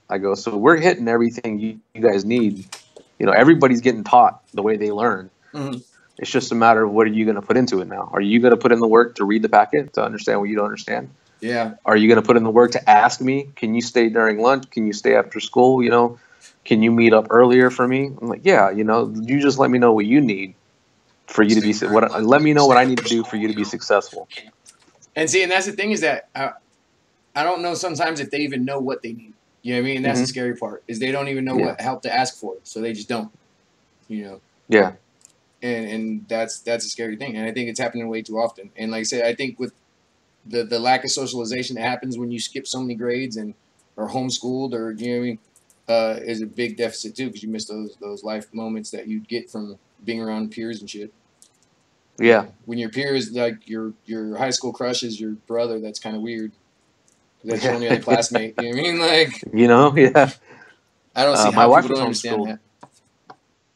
I go, so we're hitting everything you guys need. You know, everybody's getting taught the way they learn. Mm-hmm. It's just a matter of what are you going to put into it now? Are you going to put in the work to read the packet to understand what you don't understand? Yeah. Are you going to put in the work to ask me? Can you stay during lunch? Can you stay after school? You know, can you meet up earlier for me? I'm like, yeah. You know, you just let me know what you need for you to be. Let me know what I need to do for you to be successful. And see, and that's the thing is that I don't know sometimes if they even know what they need. You know what I mean? And that's the scary part is they don't even know what help to ask for, so they just don't. You know. Yeah. And that's a scary thing, and I think it's happening way too often. And like I said, I think with the lack of socialization that happens when you skip so many grades and are homeschooled, or you know what I mean, is a big deficit too, because you miss those life moments that you get from being around peers and shit. Yeah. When your peers, like your high school crush is your brother, that's kind of weird. That's your only other classmate. You know what I mean? Like, you know, yeah. I don't see my how wife people was don't understand homeschooled. that.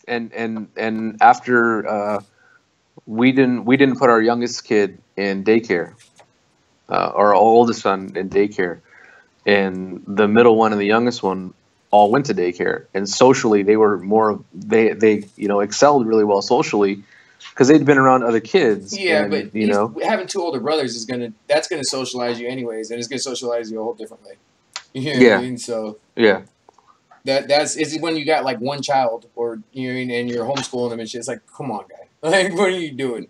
And after we didn't put our youngest kid in daycare, our oldest son in daycare, and the middle one and the youngest one all went to daycare. And socially, they were they you know excelled really well socially because they'd been around other kids. Yeah, and, but you know, having two older brothers is gonna socialize you anyways, and it's gonna socialize you a whole different way. You know what I mean? So yeah. That's when you got like one child, or you know what I mean, and you're homeschooling them and shit. It's like, come on, guy, like, what are you doing?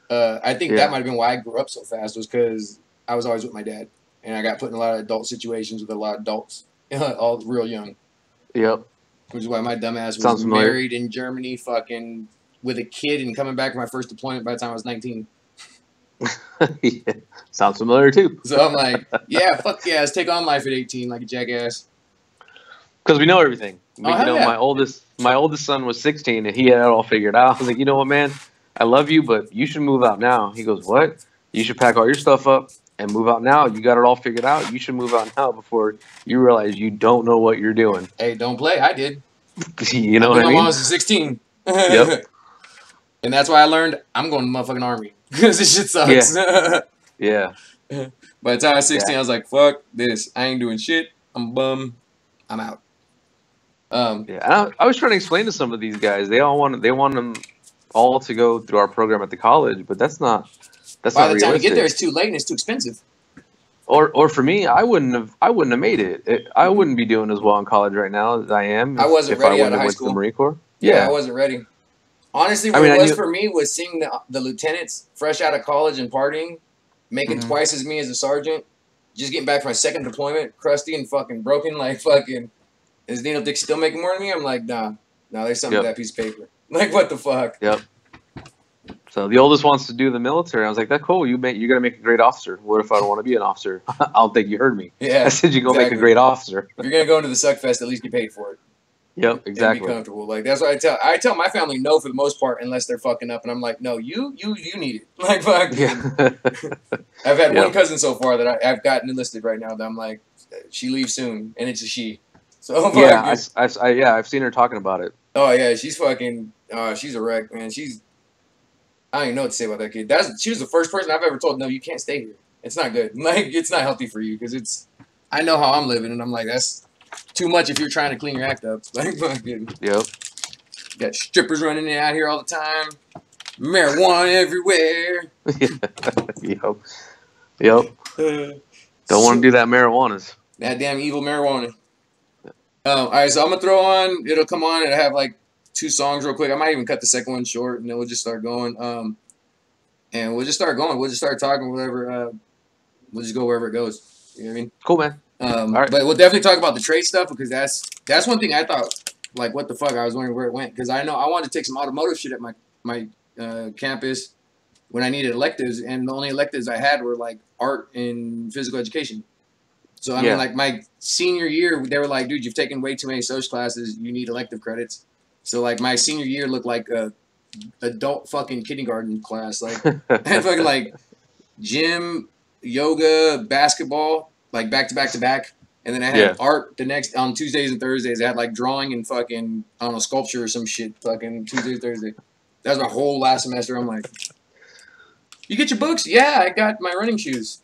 I think that might have been why I grew up so fast, was because I was always with my dad, and I got put in a lot of adult situations with a lot of adults, all real young. Yep. Which is why my dumbass was married in Germany, fucking with a kid, and coming back for my first deployment by the time I was 19. Yeah. Sounds familiar too. So I'm like, yeah, fuck yeah, let's take on life at 18 like a jackass. Because we know everything. You know, yeah. my oldest son was 16 and he had it all figured out. I was like, you know what, man? I love you, but you should move out now. He goes, what? You should pack all your stuff up and move out now. You got it all figured out. You should move out now before you realize you don't know what you're doing. Hey, don't play. I did. You know what I mean? My mom was 16. Yep. And that's why I learned I'm going to the motherfucking army. Because this shit sucks. Yeah. By the time I was 16, I was like, fuck this. I ain't doing shit. I'm a bum. I'm out. I was trying to explain to some of these guys. They want them all to go through our program at the college, but that's not by not the time you realistic. get there, it's too late and it's too expensive. Or for me, I wouldn't have made it. I wouldn't be doing as well in college right now as I am. I wasn't ready out of high school. The Marine Corps. Yeah, I wasn't ready. Honestly, what it was for me was seeing the lieutenants fresh out of college and partying, making twice as me as a sergeant, just getting back from my second deployment, crusty and fucking broken, like fucking. Is Dino Dick still making more than me? I'm like, nah, there's something to that piece of paper. Like, what the fuck? Yep. So the oldest wants to do the military. I was like, that's cool. You're gonna make a great officer. What if I don't want to be an officer? I don't think you heard me. Yeah. I said you go make a great officer. If you're gonna go into the Suckfest, at least get paid for it. Yep, exactly. And be comfortable. Like, that's what I tell my family no for the most part, unless they're fucking up, and I'm like, no, you need it. Like, fuck. Yeah. I've had one cousin so far that I've gotten enlisted right now that I'm like, she leaves soon, and it's a she. So yeah, I've seen her talking about it. Oh yeah, she's fucking. She's a wreck, man. I don't even know what to say about that kid. She was the first person I've ever told, no, you can't stay here. It's not good. Like, it's not healthy for you, because I know how I'm living, and I'm like, that's too much if you're trying to clean your act up. Like, fucking. Yep. Got strippers running in out here all the time. Marijuana everywhere. Yep. Don't want to do that marijuanas. That damn evil marijuana. All right, so I'm going to throw on, it'll come on, and have like 2 songs real quick. I might even cut the second one short, and then we'll just start going. And we'll just start going. We'll just start talking, whatever. We'll just go wherever it goes. You know what I mean? Cool, man. All right. But we'll definitely talk about the trade stuff, because that's one thing I thought, like, what the fuck? I was wondering where it went, because I know I wanted to take some automotive shit at my campus when I needed electives, and the only electives I had were like art and physical education. So I mean, like, my senior year, they were like, dude, you've taken way too many social classes. You need elective credits. So like my senior year looked like a adult fucking kindergarten class. Like, I had fucking like gym, yoga, basketball, like back to back to back. And then I had art the next on Tuesdays and Thursdays. I had like drawing and fucking, I don't know, sculpture or some shit fucking Tuesday, Thursday. That was my whole last semester. I'm like, you get your books? Yeah, I got my running shoes.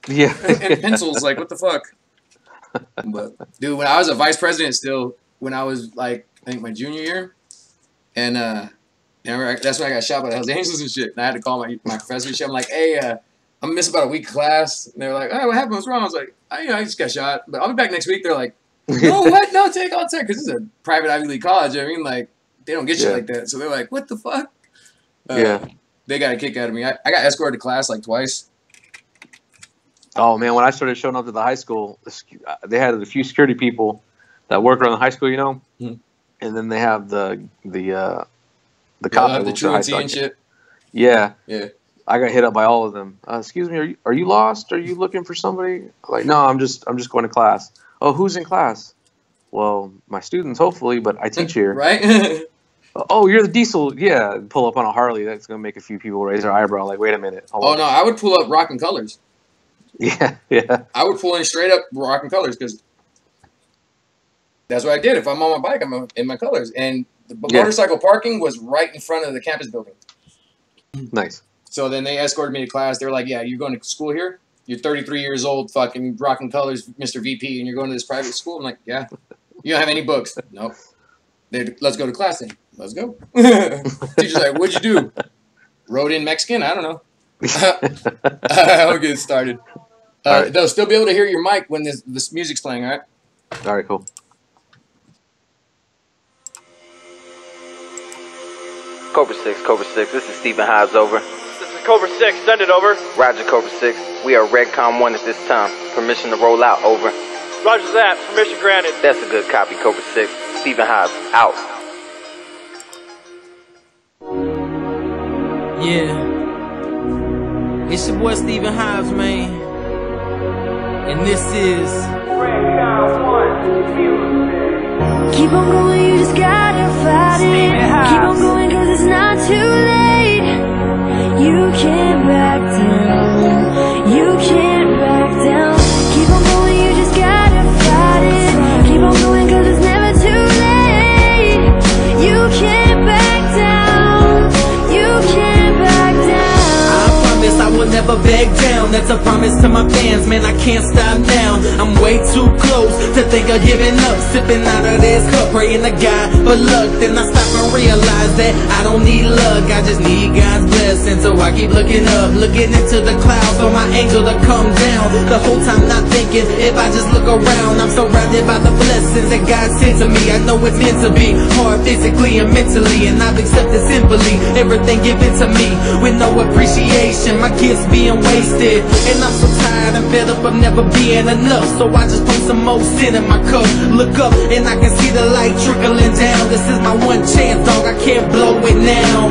Yeah. And pencils. Like, what the fuck? But dude, when I was a vice president, still when I was like I think my junior year, and that's when I got shot by the Hells Angels and shit. And I had to call my professor and shit. I'm like, hey, I'm missing about a week of class. And they're like, hey, what happened? What's wrong? I was like, I just got shot, but I'll be back next week. They're like, no, what? No, take all time, because this is a private Ivy League college. I mean, like, they don't get shit like that. So they're like, what the fuck? They got a kick out of me. I got escorted to class like twice. Oh man, when I started showing up to the high school, they had a few security people that work around the high school, you know, and then they have the cop that the truancy and shit. Yeah. I got hit up by all of them. Excuse me, are you lost? Are you looking for somebody? I'm like, no, I'm just going to class. Oh, who's in class? Well, my students, hopefully, but I teach here. Right? Oh, you're the diesel. Yeah, pull up on a Harley. That's gonna make a few people raise their eyebrow. Like, wait a minute. Hold on. No, I would pull up rocking colors. Yeah. I would pull in straight up rocking colors because that's what I did. If I'm on my bike, I'm in my colors. And the motorcycle parking was right in front of the campus building. Nice. So then they escorted me to class. They were like, yeah, you're going to school here? You're 33 years old, fucking rocking colors, Mr. VP, and you're going to this private school? I'm like, yeah. You don't have any books? Nope. Let's go to class then. Let's go. Teacher's like, what'd you do? Wrote in Mexican? I don't know. I'll get started. Right. They'll still be able to hear your mic when this music's playing, all right? All right, cool. Cobra 6, this is Stephen Hives over. This is Cobra 6, send it over. Roger, Cobra 6. We are Redcom 1 at this time. Permission to roll out, over. Roger that, permission granted. That's a good copy, Cobra 6. Stephen Hives, out. Yeah. It's your boy Stephen Hives, man. And this is Redcom 1 music. Keep on going, you just gotta fight it. Keep on going, cause it's not too late. You can't back down. You can't back down. Keep on going, you just gotta fight it. Keep on going, cause it's never too late. You can't back down. You can't back down. I promise I will never back down. That's a promise to my fans, man, I can't stop now. I'm way too close to think of giving up. Sipping out of this cup, praying to God for luck. Then I stop and realize that I don't need luck, I just need God's blessing. So I keep looking up, looking into the clouds for my angel to come down. The whole time not thinking, if I just look around, I'm surrounded by the blessings that God sent to me. I know it's meant to be hard physically and mentally, and I've accepted simply everything given to me with no appreciation. My gifts being wasted, and I'm so tired and fed up of never being enough. So I just put some more sin in my cup. Look up and I can see the light trickling down. This is my one chance, dog, I can't blow it now.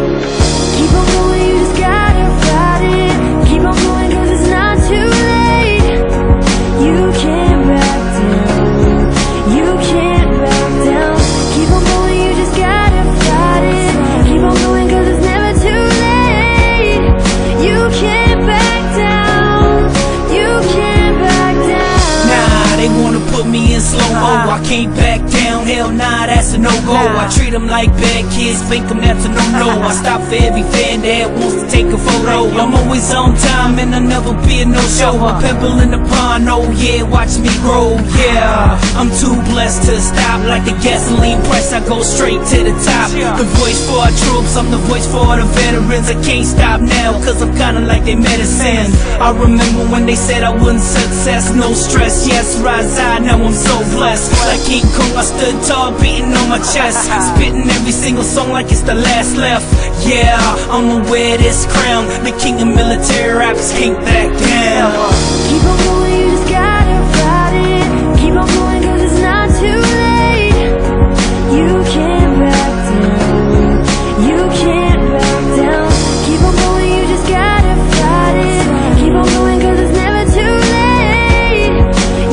Keep on going, you just gotta fight it. Keep on going, cause it's not too late. You can't back down. You can't back down. Keep on going, you just gotta fight it. Keep on going, cause it's never too late. You can't back down. You can't back down. Nah, they wanna put me in slow-mo. I can't back down, hell nah, that's a no-go. I treat them like bad kids, spank them, that's a no-no. I stop for every fan that wants to take a photo. I'm always on time and I'll never be a no-show. A pebble in the pond, oh yeah, watch me grow, yeah. I'm too blessed to stop like the gasoline price, I go straight to the top. The voice for our troops, I'm the voice for the veterans. I can't stop now, cause I'm kinda like their medicine. I remember when they said I wouldn't success, no stress, yes, rise high, now I'm so blessed. Like King Kong, I stood tall, beating on my chest, spitting every single song like it's the last left. Yeah, I'ma wear this crown, the king of military rappers can't back down. Keep on going, you just gotta fight it. Keep on going, cause it's not too late. You can't back down. You can't back down. Keep on going, you just gotta fight it. Keep on going, cause it's never too late.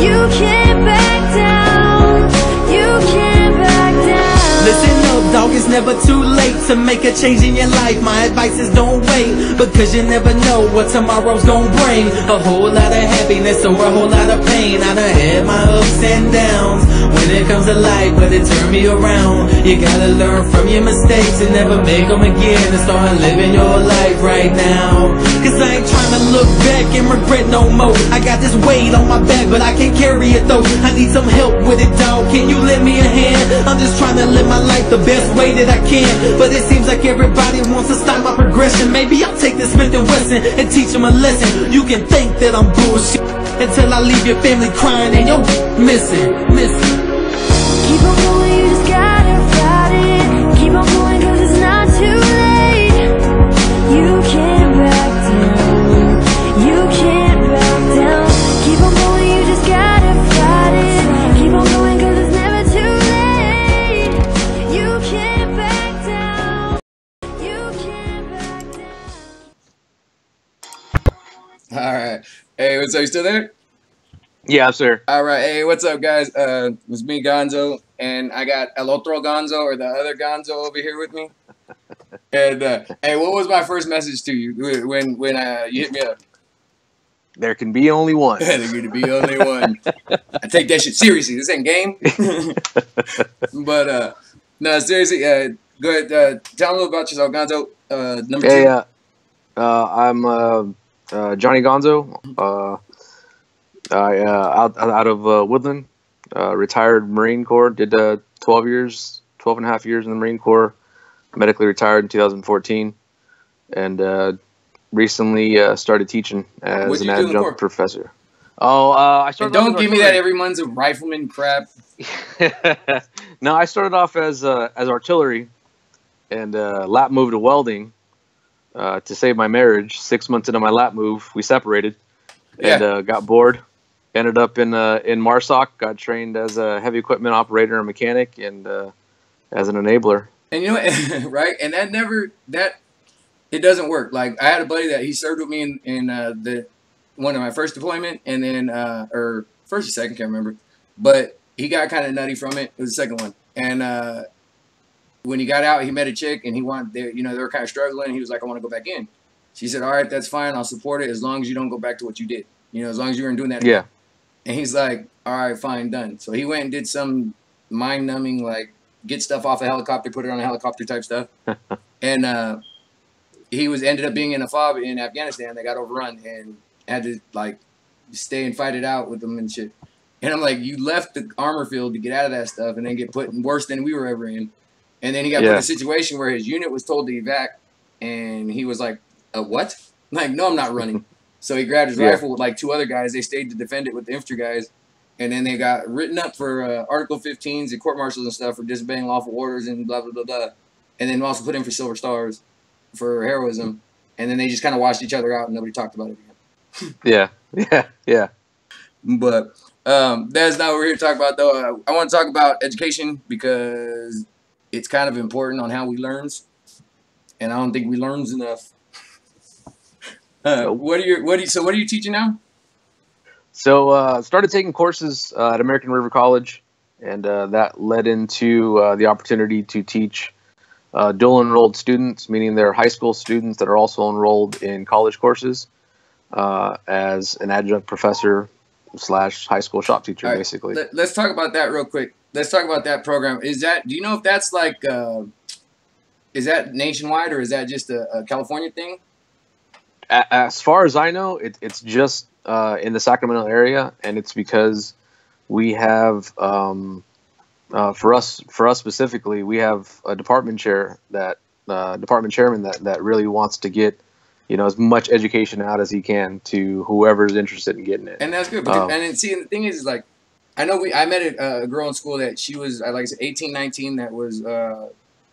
You can't back down. You can't back down. Listen up, dog, it's never too late to make a change in your life. My advice is don't wait, because you never know what tomorrow's gonna bring. A whole lot of happiness or a whole lot of pain. I done had my ups and downs. When it comes comes a light, but it turned me around. You gotta learn from your mistakes and never make them again, and start living your life right now. Cause I ain't trying to look back and regret no more. I got this weight on my back, but I can't carry it though. I need some help with it, dog. Can you lend me a hand? I'm just trying to live my life the best way that I can, but it seems like everybody wants to stop my progression. Maybe I'll take this Smith and Wesson and teach them a lesson. You can think that I'm bullshit until I leave your family crying and you're missing. Keep on going, you just gotta fight it. Keep on going, cause it's not too late. You can't back down. You can't back down. Keep on going, you just gotta fight it. Keep on going, cause it's never too late. You can't back down. You can't back down. All right. Hey, what's up? You still there? Yeah, sir. All right. Hey, what's up, guys? It's me, Gonzo, and I got El Otro Gonzo, or the other Gonzo, over here with me. And hey, what was my first message to you when you hit me up? There can be only one. There's gonna be only one. I take that shit seriously. This ain't game. But no, seriously. Go ahead. Tell them a little about yourself, Gonzo. Number two. Hey, I'm Johnny Gonzo. Out of Woodland, retired Marine Corps, did 12 and a half years in the Marine Corps, medically retired in 2014, and recently started teaching as What'd an you do in the Corps? adjunct professor. I And started. don't give me that every month's a rifleman crap. No, I started off as artillery, and lap moved to welding to save my marriage. 6 months into my lap move, we separated, and got bored. Ended up in MARSOC, got trained as a heavy equipment operator and mechanic, and as an enabler. And you know what, right? And it doesn't work. Like, I had a buddy that he served with me in the one of my first deployment, and then or first or second, can't remember. But he got kind of nutty from it. It was the second one. And when he got out, he met a chick, and he wanted, they were kind of struggling. He was like, I want to go back in. She said, all right, that's fine. I'll support it as long as you don't go back to what you did. As long as you weren't doing that again. Yeah. And he's like, all right, fine, done. So he went and did some mind-numbing, like, get stuff off a helicopter, put it on a helicopter type stuff. And he ended up being in a FOB in Afghanistan. They got overrun and had to, like, stay and fight it out with them and shit. And I'm like, you left the armor field to get out of that stuff and then get put in worse than we were ever in. And then he got put in a situation where his unit was told to evac, and he was like, what? I'm like, no, I'm not running. So he grabbed his rifle with like two other guys. They stayed to defend it with the infantry guys. And then they got written up for Article 15s and court-martials and stuff for disobeying lawful orders and blah, blah, blah, blah. And then also put in for Silver Stars for heroism. And then they just kind of washed each other out and nobody talked about it again. Yeah. But that's not what we're here to talk about, though. I want to talk about education because it's kind of important on how we learns. And I don't think we learns enough. What are you teaching now? So started taking courses at American River College, and that led into the opportunity to teach dual enrolled students, meaning they're high school students that are also enrolled in college courses, as an adjunct professor / high school shop teacher, right, basically. Let's talk about that real quick. Let's talk about that program. Do you know if that's like, is that nationwide or is that just a California thing? As far as I know, it's just in the Sacramento area, and it's because we have, for us specifically, we have a department chair department chairman that really wants to get, as much education out as he can to whoever's interested in getting it. And that's good. Because, and the thing is like, I know I met a girl in school that she was, like I said, 18, 19. That was,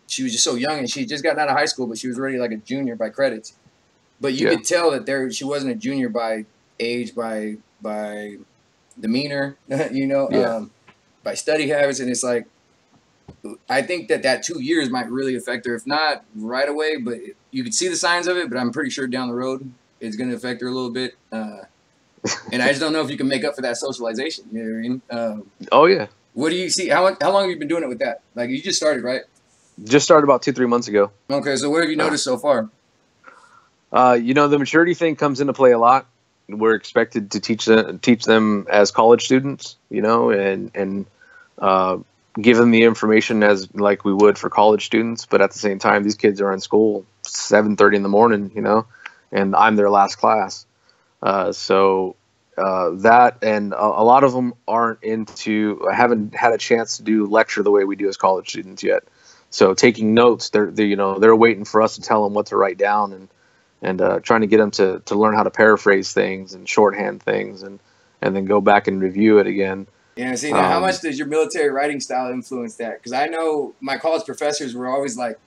she was just so young, and she just got out of high school, but she was already like a junior by credits. But you could tell that she wasn't a junior by age, by demeanor, by study habits. And it's like, I think that 2 years might really affect her, if not right away, but you could see the signs of it. But I'm pretty sure down the road it's going to affect her a little bit. And I just don't know if you can make up for that socialization. You know what I mean? Oh yeah. What do you see? How long have you been doing it with that? Like, you just started, right? Just started about 2-3 months ago. Okay, so what have you noticed so far? The maturity thing comes into play a lot. We're expected to teach them as college students, and give them the information as like we would for college students, but at the same time, these kids are in school 7:30 in the morning, you know, and I'm their last class. So that, and a lot of them haven't had a chance to do lecture the way we do as college students yet. So taking notes, they're waiting for us to tell them what to write down, and trying to get them to learn how to paraphrase things and shorthand things, and then go back and review it again. Yeah, see, now how much does your military writing style influence that? Because I know my college professors were always like,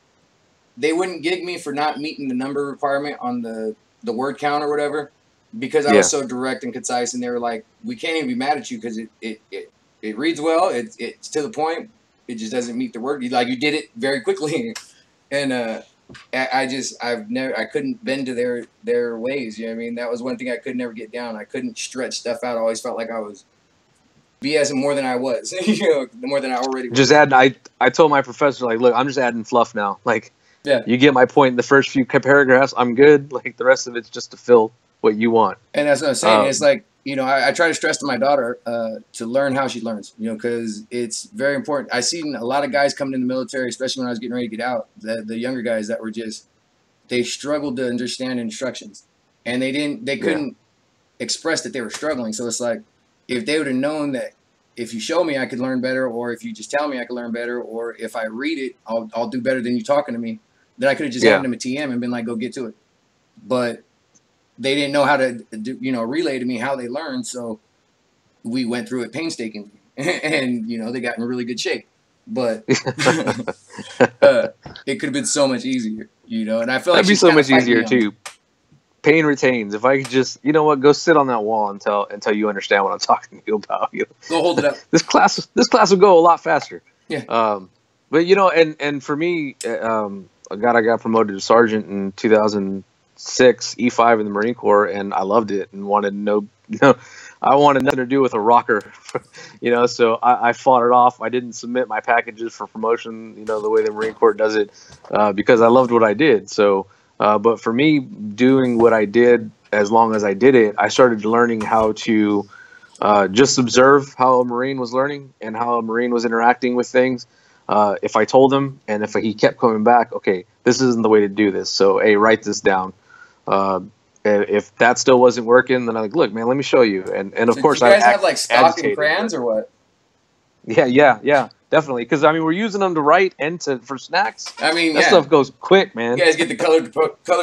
they wouldn't gig me for not meeting the number requirement on the word count or whatever, because I was so direct and concise, and they were like, we can't even be mad at you because it reads well, it's to the point, it just doesn't meet the word. Like, you did it very quickly, and I couldn't bend to their ways. You know what I mean? That was one thing I could never get down. I couldn't stretch stuff out. I always felt like I was BSing more than I was, you know, more than I already was. Just I told my professor, like, look, I'm just adding fluff now. Like, you get my point in the first few paragraphs, I'm good. Like, the rest of it's just to fill what you want. And that's what I'm saying. It's like, you know, I try to stress to my daughter to learn how she learns, you know, because it's very important. I seen a lot of guys coming in the military, especially when I was getting ready to get out, the younger guys that were they struggled to understand instructions, and they couldn't express that they were struggling. So it's like, if they would have known that if you show me I could learn better, or if you just tell me I could learn better, or if I read it, I'll do better than you talking to me, then I could have just handed them a TM and been like, go get to it. But they didn't know how to do, you know, relay to me how they learned. So we went through it painstakingly, and, you know, they got in really good shape. But it could have been so much easier, you know, and I feel like that'd be so much easier too. Pain retains. If I could just, you know what, go sit on that wall until you understand what I'm talking to you about. You go hold it up. This class will go a lot faster. Yeah. But you know, and for me, I got promoted to sergeant in 2006, E5 in the Marine Corps, and I loved it and wanted I wanted nothing to do with a rocker, you know. So I fought it off. I didn't submit my packages for promotion, you know, the way the Marine Corps does it, because I loved what I did. So. But for me, doing what I did, as long as I did it, I started learning how to just observe how a Marine was learning and how a Marine was interacting with things. If I told him, and if he kept coming back, okay, this isn't the way to do this. So, hey, write this down. If that still wasn't working, then I'm like, look, man, let me show you. And of course, you guys have like stock and crayons or what? Yeah. Definitely, because I mean, we're using them to write and for snacks. I mean, that stuff goes quick, man. You guys get the colored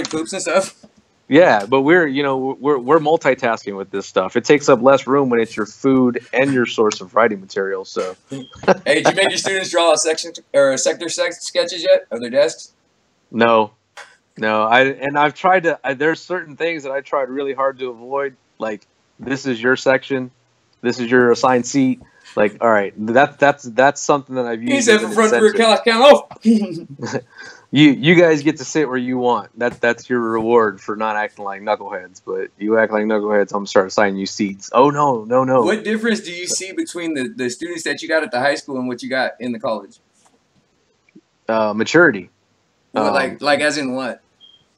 poops and stuff. Yeah, but we're multitasking with this stuff. It takes up less room when it's your food and your source of writing material. So, hey, did you make your students draw a sector sketches yet of their desks? No. I've tried to. There's certain things that I tried really hard to avoid. Like, this is your section, this is your assigned seat. Like, all right, that's something that I've used. He said, "For front rear count off." You guys get to sit where you want. That's your reward for not acting like knuckleheads. But you act like knuckleheads, I'm gonna start assigning you seats. Oh no. What difference do you see between the students that you got at the high school and what you got in the college? Maturity. Like as in what?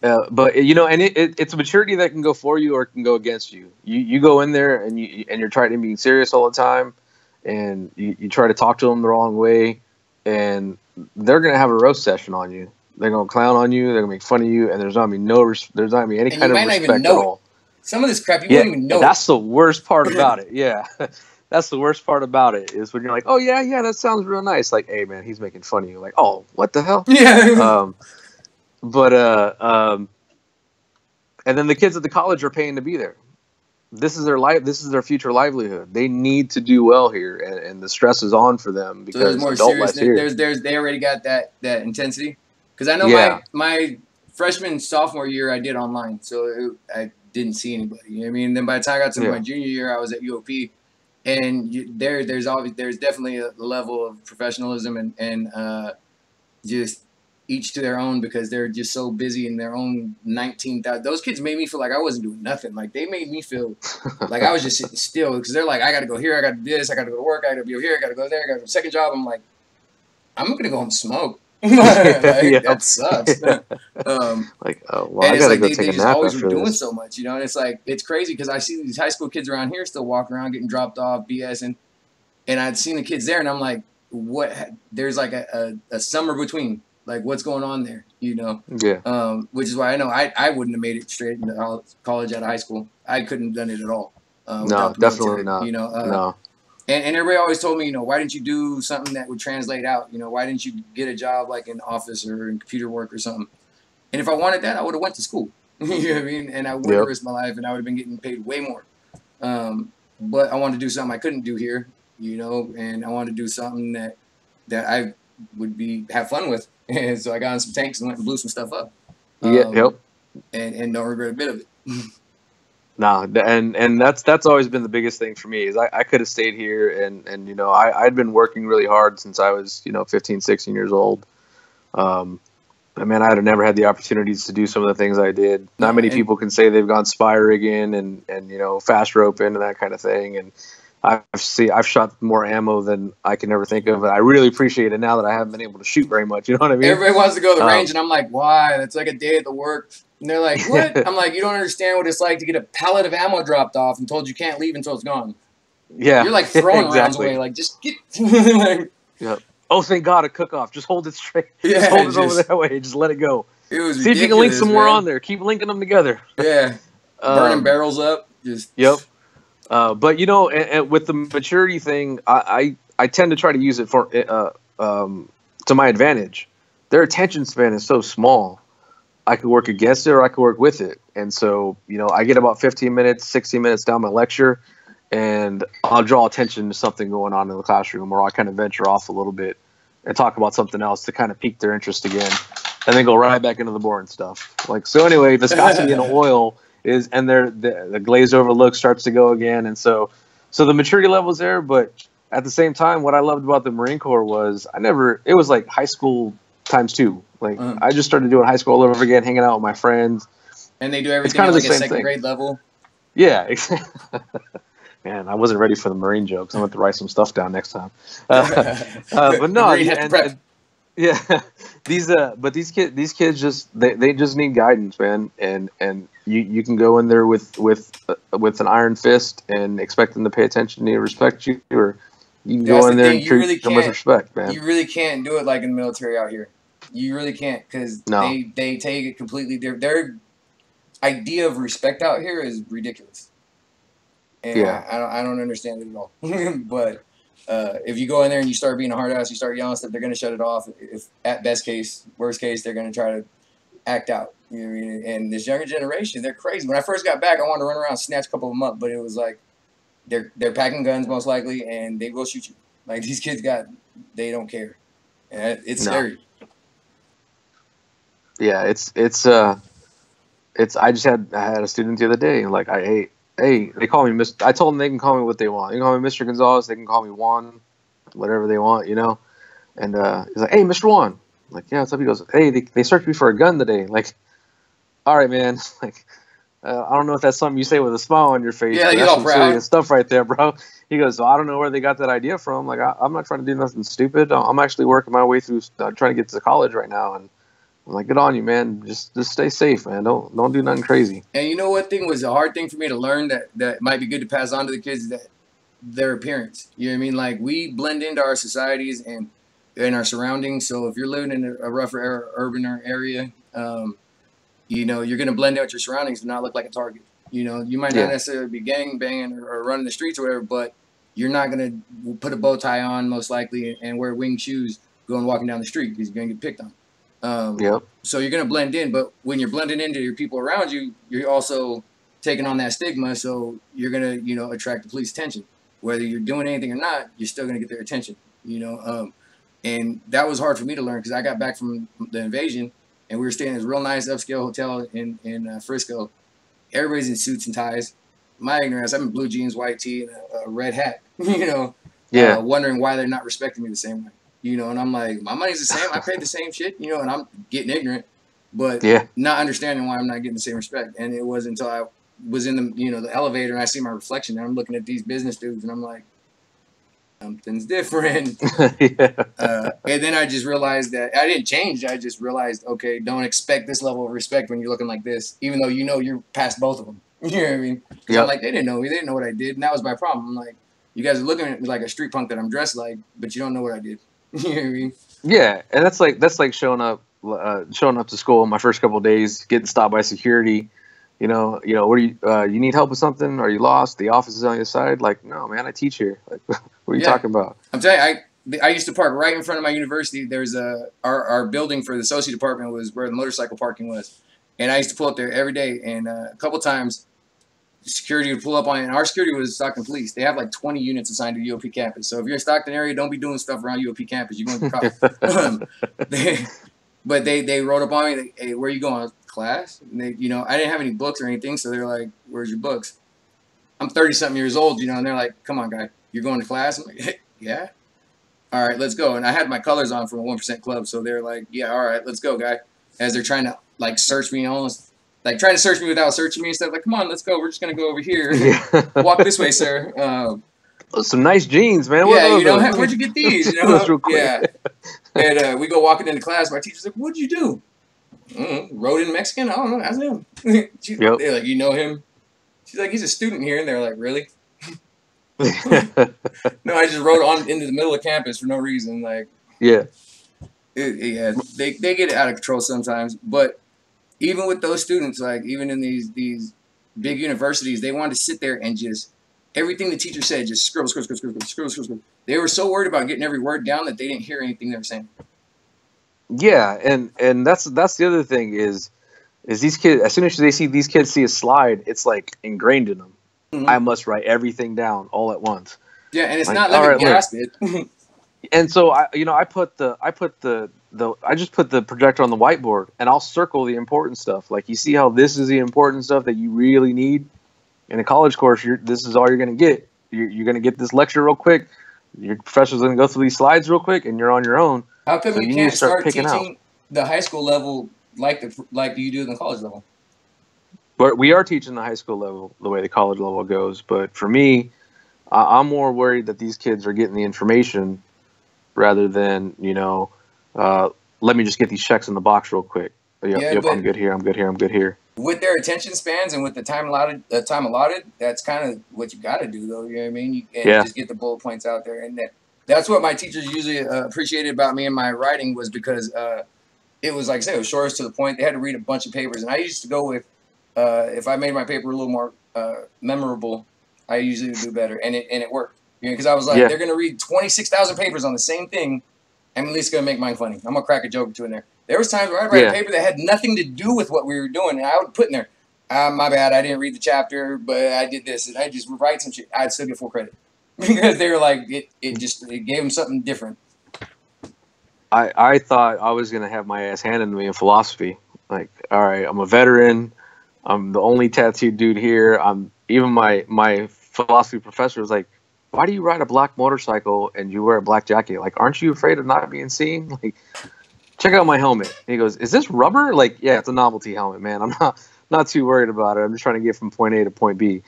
But you know, and it's a maturity that can go for you or it can go against you. You go in there and you're trying to be serious all the time. And you try to talk to them the wrong way, and they're gonna have a roast session on you. They're gonna clown on you. They're gonna make fun of you, and there's not gonna be any kind of respect at all. Some of this crap you won't even know. That's the worst part about it. Yeah, that's the worst part about it is when you're like, oh yeah, that sounds real nice. Like, hey man, he's making fun of you. Like, oh, what the hell? Yeah. And then the kids at the college are paying to be there. This is their life. This is their future livelihood. They need to do well here, and the stress is on for them because there's more seriousness. They already got that intensity. Because I know my freshman sophomore year I did online, so I didn't see anybody. You know what I mean? And then by the time I got to my junior year, I was at UOP, and there's definitely a level of professionalism and just each to their own, because they're just so busy in their own 19,000. Those kids made me feel like I wasn't doing nothing. Like, they made me feel like I was just sitting still, because they're like, I got to go here, I got to do this, I got to go to work, I got to be over here, I got to go there, I got to go to a second job. I'm like, I'm going to go home and smoke. That sucks. I got to go take a nap always after doing this. so much, you know, and it's like, it's crazy because I see these high school kids around here still walking around getting dropped off, BSing, and I'd seen the kids there, and I'm like, there's like a summer between, like what's going on there, you know? Yeah. Which is why I know I wouldn't have made it straight into college out of high school. I couldn't have done it at all No, without the definitely military, not. you know? No. And everybody always told me, you know, why didn't you do something that would translate out? You know, why didn't you get a job like in office or in computer work or something? And if I wanted that, I would have went to school. You know what I mean? And I wouldn't have risked my life, and I would have been getting paid way more. But I wanted to do something I couldn't do here, you know, and I wanted to do something that I would have fun with. And so I got on some tanks and went and blew some stuff up. Yep. And don't regret a bit of it. No, and that's always been the biggest thing for me is I could have stayed here and you know I'd been working really hard since I was, you know, 15, 16 years old. I mean, I'd have never had the opportunities to do some of the things I did. Not many people can say they've gone spy rigging and you know, fast roping and that kind of thing. And I've shot more ammo than I can ever think of. And I really appreciate it now that I haven't been able to shoot very much. You know what I mean? Everybody wants to go to the range, and I'm like, why? That's like a day at the work. And they're like, what? I'm like, you don't understand what it's like to get a pallet of ammo dropped off and told you can't leave until it's gone. Yeah. You're like throwing exactly. rounds away. Like, just get. Like, yeah. Oh, thank God, a cook-off. Just hold it straight. Yeah, just hold it over that way. Just let it go. It was See if you can link some more on there. Keep linking them together. Yeah. Burning barrels up. Just. Yep. But, you know, and with the maturity thing, I tend to try to use it for to my advantage. Their attention span is so small. I could work against it or I could work with it. And so, you know, I get about 15 minutes, 16 minutes down my lecture, and I'll draw attention to something going on in the classroom, or I kind of venture off a little bit and talk about something else to kind of pique their interest again, and then go right back into the boring stuff. Like, so anyway, viscosity in oil is, and the glazed over look starts to go again. And so the maturity level's there, but at the same time, what I loved about the Marine Corps was it was like high school times 2. Like, I just started doing high school all over again, hanging out with my friends. And they do everything it's kind of like the a same second thing. grade level. Yeah. Man, I wasn't ready for the Marine jokes. I'm going to write some stuff down next time. But no, yeah, these kids just they just need guidance, man. And you can go in there with an iron fist and expect them to pay attention to you, respect you, or you can go in there and treat them with respect, man. You really can't do it like in the military out here. You really can't, because they take it completely different. Their idea of respect out here is ridiculous. And yeah. I don't understand it at all. But if you go in there and you start being a hard ass, you start yelling stuff, they're going to shut it off. If at best case, worst case, they're going to try to act out. You know what I mean? And this younger generation, they're crazy. When I first got back, I wanted to run around and snatch a couple of them up, but it was like they're packing guns most likely, and they will shoot you. Like, these kids they don't care. And it's scary. Yeah, I had a student the other day, like, hey, they call me Mr. I told them they can call me what they want. They can call me Mr. Gonzalez. They can call me Juan, whatever they want, you know. And he's like, hey, Mr. Juan. I'm like, yeah, what's up? He goes, hey, they searched me for a gun today. Like, all right, man. Like, I don't know if that's something you say with a smile on your face. Yeah, that's all some proud. serious stuff right there, bro. He goes, so I don't know where they got that idea from. Like, I'm not trying to do nothing stupid. I'm actually working my way through trying to get to college right now, and I'm like, good on you, man. Just stay safe, man. Don't do nothing crazy. And you know what thing was a hard thing for me to learn that might be good to pass on to the kids, is that their appearance. You know what I mean? Like, we blend into our societies and in our surroundings. So if you're living in a rougher urban area, you know, you're going to blend in with your surroundings and not look like a target. You know, you might not necessarily be gang banging or running the streets or whatever, but you're not going to put a bow tie on most likely and wear winged shoes going walking down the street, because you're going to get picked on. So you're going to blend in, but when you're blending into your people around you, you're also taking on that stigma. So you're going to, you know, attract the police attention. Whether you're doing anything or not, you're still going to get their attention, you know. And that was hard for me to learn, because I got back from the invasion and we were staying in this real nice upscale hotel in Frisco. Everybody's in suits and ties. My ignorance, I'm in blue jeans, white tee, and a red hat, you know, wondering why they're not respecting me the same way. You know, and I'm like, my money's the same. I paid the same shit, you know, and I'm getting ignorant, but not understanding why I'm not getting the same respect. And it wasn't until I was in the, you know, the elevator and I see my reflection and I'm looking at these business dudes and I'm like, something's different. And then I just realized that I didn't change. I just realized, okay, don't expect this level of respect when you're looking like this, even though you know you're past both of them. You know what I mean? I'm like, they didn't know me. They didn't know what I did. And that was my problem. I'm like, You guys are looking at me like a street punk that I'm dressed like, but you don't know what I did. You know what I mean? Yeah, and that's like showing up to school my first couple of days, getting stopped by security. What do you need help with something? Are you lost? The office is on your side. Like, no, man, I teach here. Like, what are you talking about? I'm telling you, I used to park right in front of my university. There's our building for the associate department was where the motorcycle parking was, and I used to pull up there every day. And a couple times, security would pull up on it. And our security was Stockton Police. They have like 20 units assigned to UOP campus. So if you're in Stockton area, don't be doing stuff around UOP campus. You're going to cop. But they wrote up on me. Hey, where are you going? Class? And I didn't have any books or anything, so they're like, "Where's your books?" I'm 30-something years old, and they're like, "Come on, guy, you're going to class?" I'm like, hey, "Yeah." All right, let's go. And I had my colors on from a 1% club, so they're like, "Yeah, all right, let's go, guy." As they're trying to like search me, almost like trying to search me without searching me and stuff. Like, "Come on, let's go. We're just gonna go over here. Walk this way, sir." Some nice jeans, man. Yeah, where'd you get these? Yeah. And we go walking into class. My teacher's like, "What'd you do?" Wrote in Mexican? I don't know. That's him. They're like, "You know him?" She's like, "He's a student here." And they're like, "Really?" No, I just wrote on into the middle of campus for no reason. Like, yeah. They get it out of control sometimes. But even with those students, like even in these big universities, they wanted to sit there and just everything the teacher said, just scribble. They were so worried about getting every word down that they didn't hear anything they were saying. Yeah, and that's the other thing is these kids, as soon as they see these kids see a slide, it's like ingrained in them. Mm-hmm. I must write everything down all at once. Yeah, and it's like, not let me grasp it. And so I just put the projector on the whiteboard and I'll circle the important stuff. Like, you see how this is the important stuff that you really need in a college course. This is all you're going to get. You're going to get this lecture real quick. Your professor's going to go through these slides real quick, and you're on your own. How come you can't start teaching the high school level like you do in the college level? But we are teaching the high school level the way the college level goes. But for me, I'm more worried that these kids are getting the information rather than, let me just get these checks in the box real quick. Yep, I'm good here. I'm good here. I'm good here. With their attention spans and with the time allotted, that's kind of what you got to do, though. You know what I mean? Just get the bullet points out there, and that's what my teachers usually appreciated about me and my writing was because it was like I said, it was short to the point. They had to read a bunch of papers, and I used to go with if I made my paper a little more memorable, I usually would do better, and it worked. Because I was like, they're gonna read 26,000 papers on the same thing. I'm at least gonna make mine funny. I'm gonna crack a joke or two in there. There was times where I'd write a paper that had nothing to do with what we were doing, and I would put in there, my bad, I didn't read the chapter, but I did this, and I just write some shit. I'd still get full credit because they were like, it gave them something different. I thought I was gonna have my ass handed to me in philosophy. Like, all right, I'm a veteran. I'm the only tattooed dude here. Even my philosophy professor was like, why do you ride a black motorcycle and you wear a black jacket? Like, aren't you afraid of not being seen? Like, check out my helmet. And he goes, is this rubber? Like, yeah, it's a novelty helmet, man. I'm not too worried about it. I'm just trying to get from point A to point B.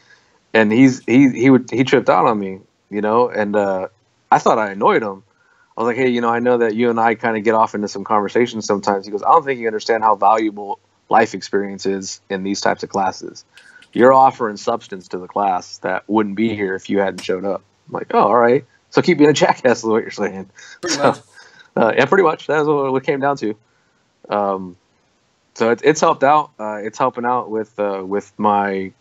And he tripped out on me, and I thought I annoyed him. I was like, hey, I know that you and I kind of get off into some conversations sometimes. He goes, I don't think you understand how valuable life experience is in these types of classes. You're offering substance to the class that wouldn't be here if you hadn't showed up. I'm like, oh, all right. So keep being a jackass is what you're saying. Pretty much. Yeah, pretty much. That's what it came down to. So it's helped out. It's helping out with my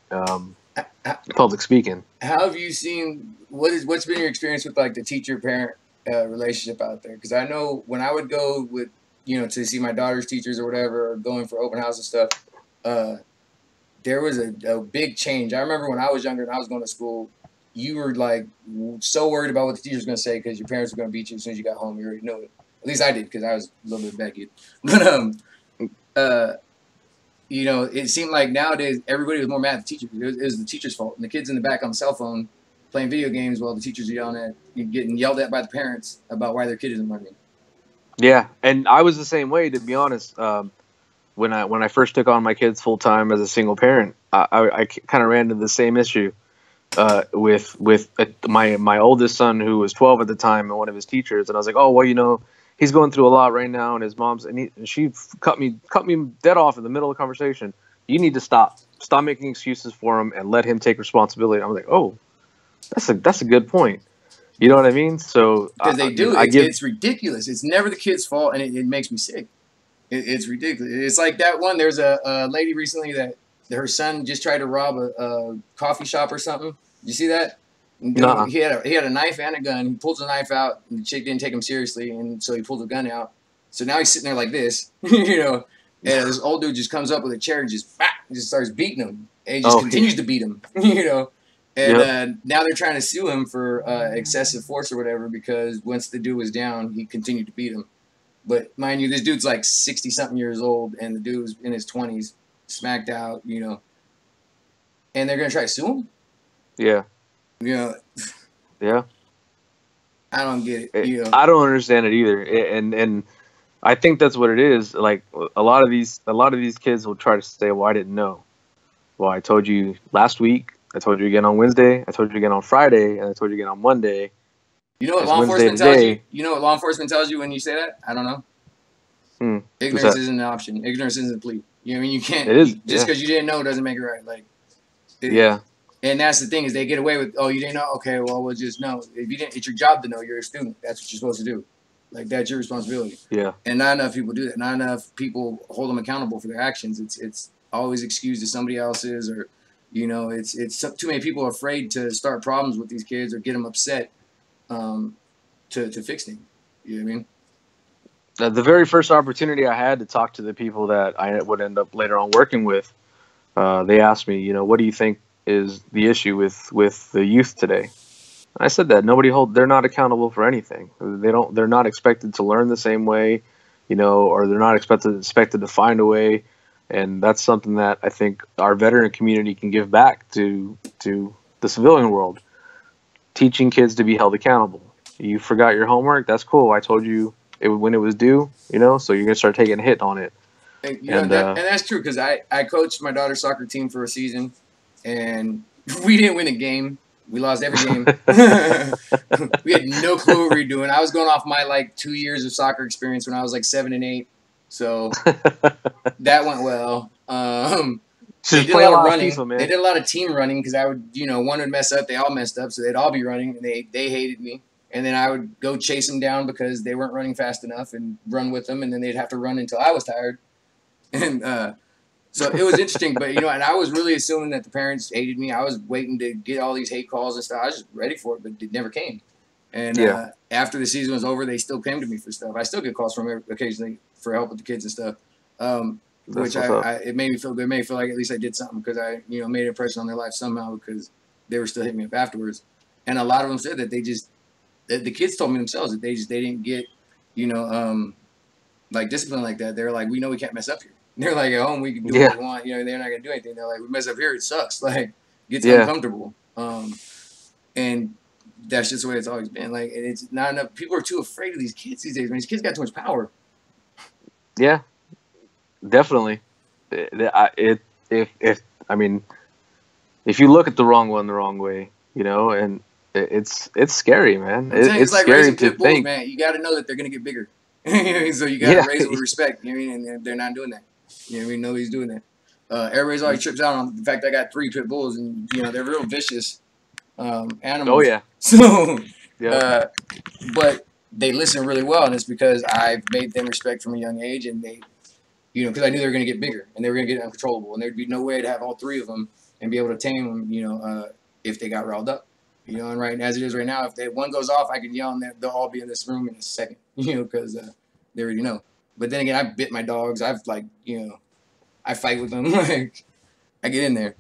public speaking. How have you seen? What's been your experience with like the teacher-parent relationship out there? Because I know when I would go with to see my daughter's teachers or whatever, or going for open house and stuff, there was a big change. I remember when I was younger and I was going to school, you were like so worried about what the teacher's going to say because your parents were going to beat you as soon as you got home. You already knew it. At least I did because I was a little bit back. But it seemed like nowadays everybody was more mad at the teacher. It was the teacher's fault, and the kids in the back on the cell phone playing video games while the teachers are getting yelled at by the parents about why their kid isn't learning. Yeah, and I was the same way, to be honest. When I first took on my kids full time as a single parent, I kind of ran into the same issue with my oldest son, who was 12 at the time, and one of his teachers. And I was like, oh well, he's going through a lot right now, and his mom's and she cut me dead off in the middle of the conversation. You need to stop making excuses for him and let him take responsibility. I'm like, oh, That's a good point. You know what I mean? So Because they do. I give It's ridiculous. It's never the kid's fault, and it makes me sick. It's ridiculous. It's like that one. There's a lady recently that her son just tried to rob a coffee shop or something. Did you see that? Nuh-uh. He had a knife and a gun. He pulls the knife out, and the chick didn't take him seriously, and so he pulled the gun out. So now he's sitting there like this, you know. And this old dude just comes up with a chair and just starts beating him, and he just continues to beat him, you know. And now they're trying to sue him for excessive force or whatever because once the dude was down, he continued to beat him. But mind you, this dude's like 60-something years old, and the dude's in his 20s, smacked out, you know. And they're gonna try to sue him. Yeah. You know. Yeah. I don't get it. You know. I don't understand it either, and I think that's what it is. Like a lot of these kids will try to say, "Well, I didn't know." Well, I told you last week. I told you again on Wednesday. I told you again on Friday, and I told you again on Monday. You know what law enforcement tells you? You know what law enforcement tells you when you say that? I don't know. Ignorance isn't an option. Ignorance isn't a plea. You know, I mean, you can't. It is just because you didn't know doesn't make it right. Like, yeah. And that's the thing is they get away with, oh, you didn't know? Okay, well, we'll just know. If you didn't, it's your job to know. You're a student. That's what you're supposed to do. Like, that's your responsibility. Yeah. And not enough people do that. Not enough people hold them accountable for their actions. It's always excused to somebody else's or, you know, it's too many people are afraid to start problems with these kids or get them upset to fix things. You know what I mean? The very first opportunity I had to talk to the people that I would end up later on working with, they asked me, you know, what do you think is the issue with the youth today? I said that they're not accountable for anything. They're not expected to learn the same way, you know, or they're not expected to find a way. And that's something that I think our veteran community can give back to the civilian world. Teaching kids to be held accountable. You forgot your homework? That's cool. I told you when it was due, you know, so you're going to start taking a hit on it. And that's true because I coached my daughter's soccer team for a season, and we didn't win a game. We lost every game. We had no clue what we were doing. I was going off my, like, 2 years of soccer experience when I was, like, 7 and 8. So that went well. They did a lot of running. FIFA, they did a lot of team running because I would, you know, one would mess up, they all messed up, so they'd all be running, and they hated me. And then I would go chase them down because they weren't running fast enough and run with them, and then they'd have to run until I was tired. And so it was interesting, but, you know, and I was really assuming that the parents hated me. I was waiting to get all these hate calls and stuff. I was just ready for it, but it never came. And after the season was over, they still came to me for stuff. I still get calls from occasionally for help with the kids and stuff, which it made me feel good. It made me feel like at least I did something because I, you know, made an impression on their life somehow because they were still hitting me up afterwards. And a lot of them said that the kids told me themselves that they didn't get, you know, like discipline like that. They're like, we know we can't mess up here. They're like, at home we can do what we want. You know, they're not gonna do anything. They're like, we mess up here, it sucks. Like, gets uncomfortable. And that's just the way it's always been. Like, and it's not enough. People are too afraid of these kids these days. Man, these kids got too much power. Yeah, definitely. If you look at the wrong one the wrong way, you know, and it's scary, man. It's like scary raising to pit bulls, think. man. You got to know that they're gonna get bigger. So you got to raise them with respect. You know what I mean? And they're not doing that. You know what I mean? Nobody's doing that. Everybody's always trips out on the fact I got 3 pit bulls, and you know they're real vicious animals. Oh yeah. So, but they listen really well, and it's because I've made them respect from a young age, and they, you know, because I knew they were going to get bigger and they were going to get uncontrollable, and there'd be no way to have all 3 of them and be able to tame them, you know, if they got riled up, you know. And right as it is right now, if one goes off, I can yell, and they'll all be in this room in a second, you know, because they already know. But then again, I bit my dogs. I've like, you know, I fight with them. Like, I get in there.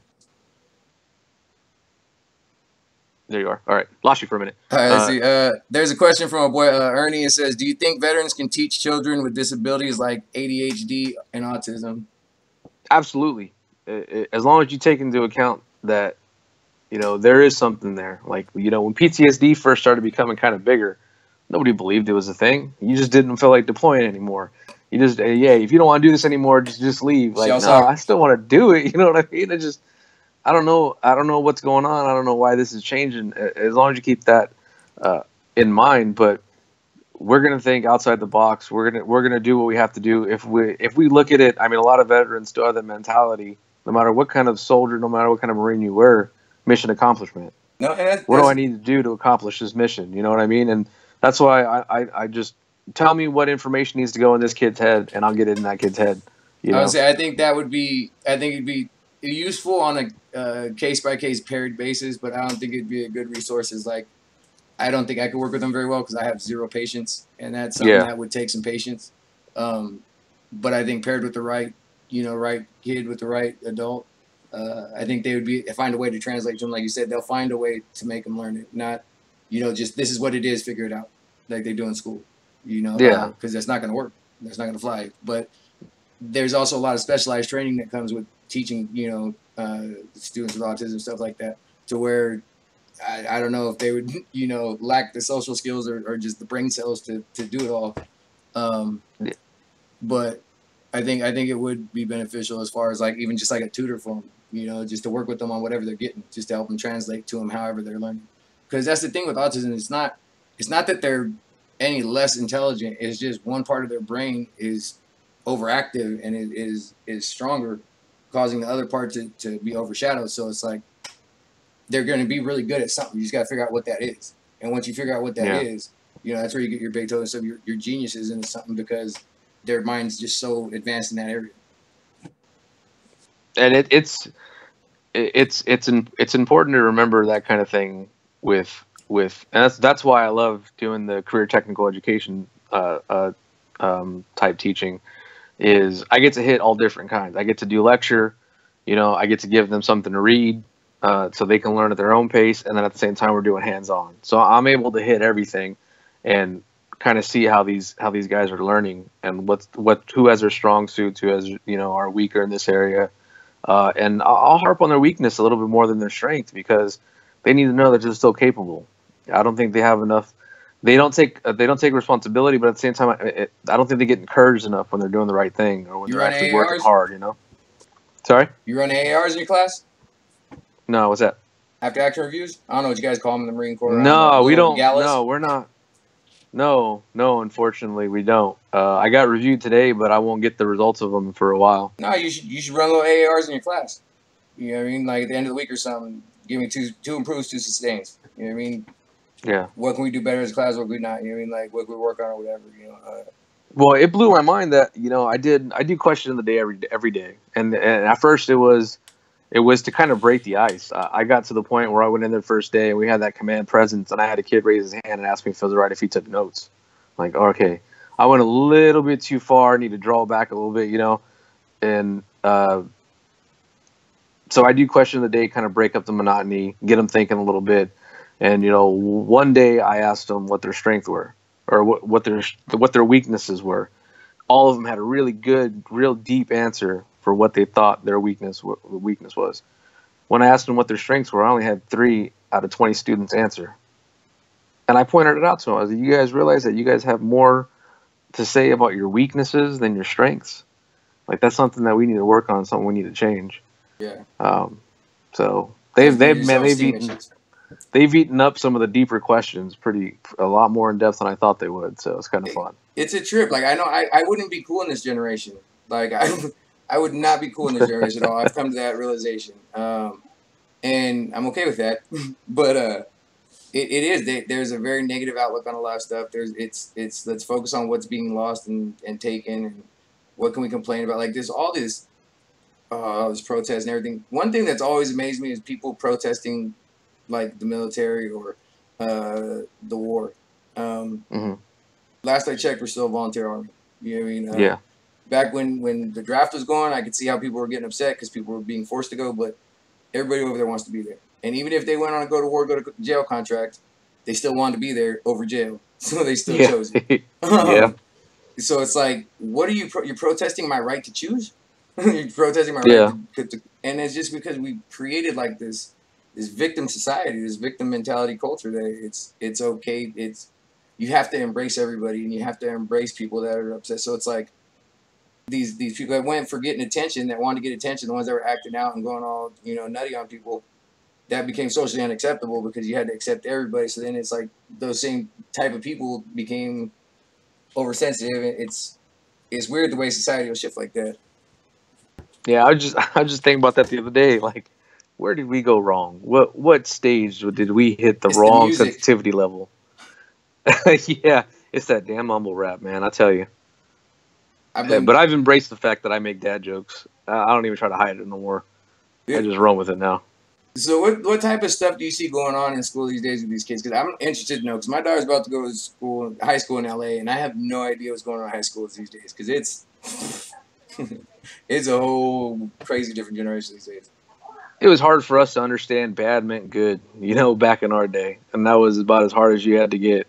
There you are. All right. Lost you for a minute. All right, let's see. There's a question from our boy Ernie. It says, do you think veterans can teach children with disabilities like ADHD and autism? Absolutely. As long as you take into account that, you know, there is something there. Like, you know, when PTSD first started becoming kind of bigger, nobody believed it was a thing. You just didn't feel like deploying anymore. You just, if you don't want to do this anymore, just leave. Like, no, I still want to do it. You know what I mean? I don't know what's going on. I don't know why this is changing. As long as you keep that in mind, but we're gonna think outside the box. We're gonna do what we have to do. If we look at it, I mean, a lot of veterans still have that mentality. No matter what kind of soldier, no matter what kind of Marine you were, mission accomplishment. No, and What do I need to do to accomplish this mission? You know what I mean? And that's why I just tell me what information needs to go in this kid's head, and I'll get it in that kid's head. You I know? would say I think it'd be useful on a case by case paired basis, but I don't think it'd be a good resource. Is like I don't think I could work with them very well because I have zero patience, and that's something that would take some patience. But I think paired with the right kid with the right adult, I think they would find a way to translate to them. Like you said, they'll find a way to make them learn it. Not, just this is what it is, figure it out, like they do in school. Because that's not going to work. That's not going to fly. But there's also a lot of specialized training that comes with teaching, students with autism, stuff like that, to where I don't know if they would, lack the social skills or just the brain cells to do it all. But I think it would be beneficial as far as like even just like a tutor for them, just to work with them on whatever they're getting, just to help them translate to them however they're learning. Because that's the thing with autism. It's not that they're any less intelligent. It's just one part of their brain is overactive and it is stronger, causing the other part to be overshadowed. So it's like they're going to be really good at something. You just got to figure out what that is. And once you figure out what that is, that's where you get your Beethoven stuff, your geniuses into something, because their mind's just so advanced in that area. And it's important to remember that kind of thing with and that's why I love doing the career technical education type teaching. Is I get to hit all different kinds. I get to do lecture, I get to give them something to read so they can learn at their own pace, and then at the same time we're doing hands-on. So I'm able to hit everything and kind of see how these guys are learning and who has their strong suits, who has are weaker in this area, and I'll harp on their weakness a little bit more than their strength, because they need to know that they're still capable. I don't think they have enough. They don't take responsibility, but at the same time, I don't think they get encouraged enough when they're doing the right thing or when they're actually working hard. Sorry. You run AARs in your class? No, what's that? After action reviews? I don't know what you guys call them in the Marine Corps. No, we don't. Galas? No, we're not. No, unfortunately, we don't. I got reviewed today, but I won't get the results of them for a while. No, you should run little AARs in your class. You know what I mean? Like at the end of the week or something, give me two improves, 2 sustains. You know what I mean? Yeah. What can we do better as a class? What can we not? You know what I mean? Like what can we work on or whatever. Well, it blew my mind that I do question of the day every day, and at first it was to kind of break the ice. I got to the point where I went in there first day and we had that command presence, and I had a kid raise his hand and ask me if it was right if he took notes. Like, okay, I went a little bit too far, need to draw back a little bit, and so I do question of the day, kind of break up the monotony, get them thinking a little bit. And one day I asked them what their strengths were, or what their weaknesses were. All of them had a really good, real deep answer for what they thought their weakness was. When I asked them what their strengths were, I only had 3 out of 20 students answer. And I pointed it out to them. I said, "You guys realize that you guys have more to say about your weaknesses than your strengths? Like that's something that we need to work on, something we need to change." Yeah. So they've eaten up some of the deeper questions a lot more in depth than I thought they would. So it's kind of fun. It's a trip. Like I know I wouldn't be cool in this generation. Like I would not be cool in this generation at all. I've come to that realization. And I'm okay with that. But it is. There's a very negative outlook on a lot of stuff. It's let's focus on what's being lost and taken, and what can we complain about. Like there's all this protest and everything. One thing that's always amazed me is people protesting like the military or the war. Last I checked, we're still a volunteer army. You know what I mean? Yeah. Back when the draft was going, I could see how people were getting upset because people were being forced to go, but everybody over there wants to be there. And even if they went on a go to jail contract, they still wanted to be there over jail. So they still chose it. Yeah. So it's like, what are you you're protesting my right to choose? You're protesting my right to, and it's just because we created like this victim society, this victim mentality culture that it's okay. You have to embrace everybody, and you have to embrace people that are upset. So it's like these people that went for getting attention, that wanted to get attention, the ones that were acting out and going all nutty on people, that became socially unacceptable because you had to accept everybody. So then it's like those same type of people became oversensitive. It's weird the way society will shift like that. Yeah, I was just thinking about that the other day. Like, where did we go wrong? What stage did we hit the It's the wrong music. sensitivity level? Yeah, it's that damn mumble rap, man. I tell you. I've been, But I've embraced the fact that I make dad jokes. I don't even try to hide it no more. I just run with it now. so what type of stuff do you see going on in school these days with these kids? Because I'm interested to know. Because my daughter's about to go to school, high school in LA, and I have no idea what's going on in high schools these days. Because it's it's a whole crazy different generation these days. It was hard for us to understand bad meant good, back in our day, and that was about as hard as you had to get.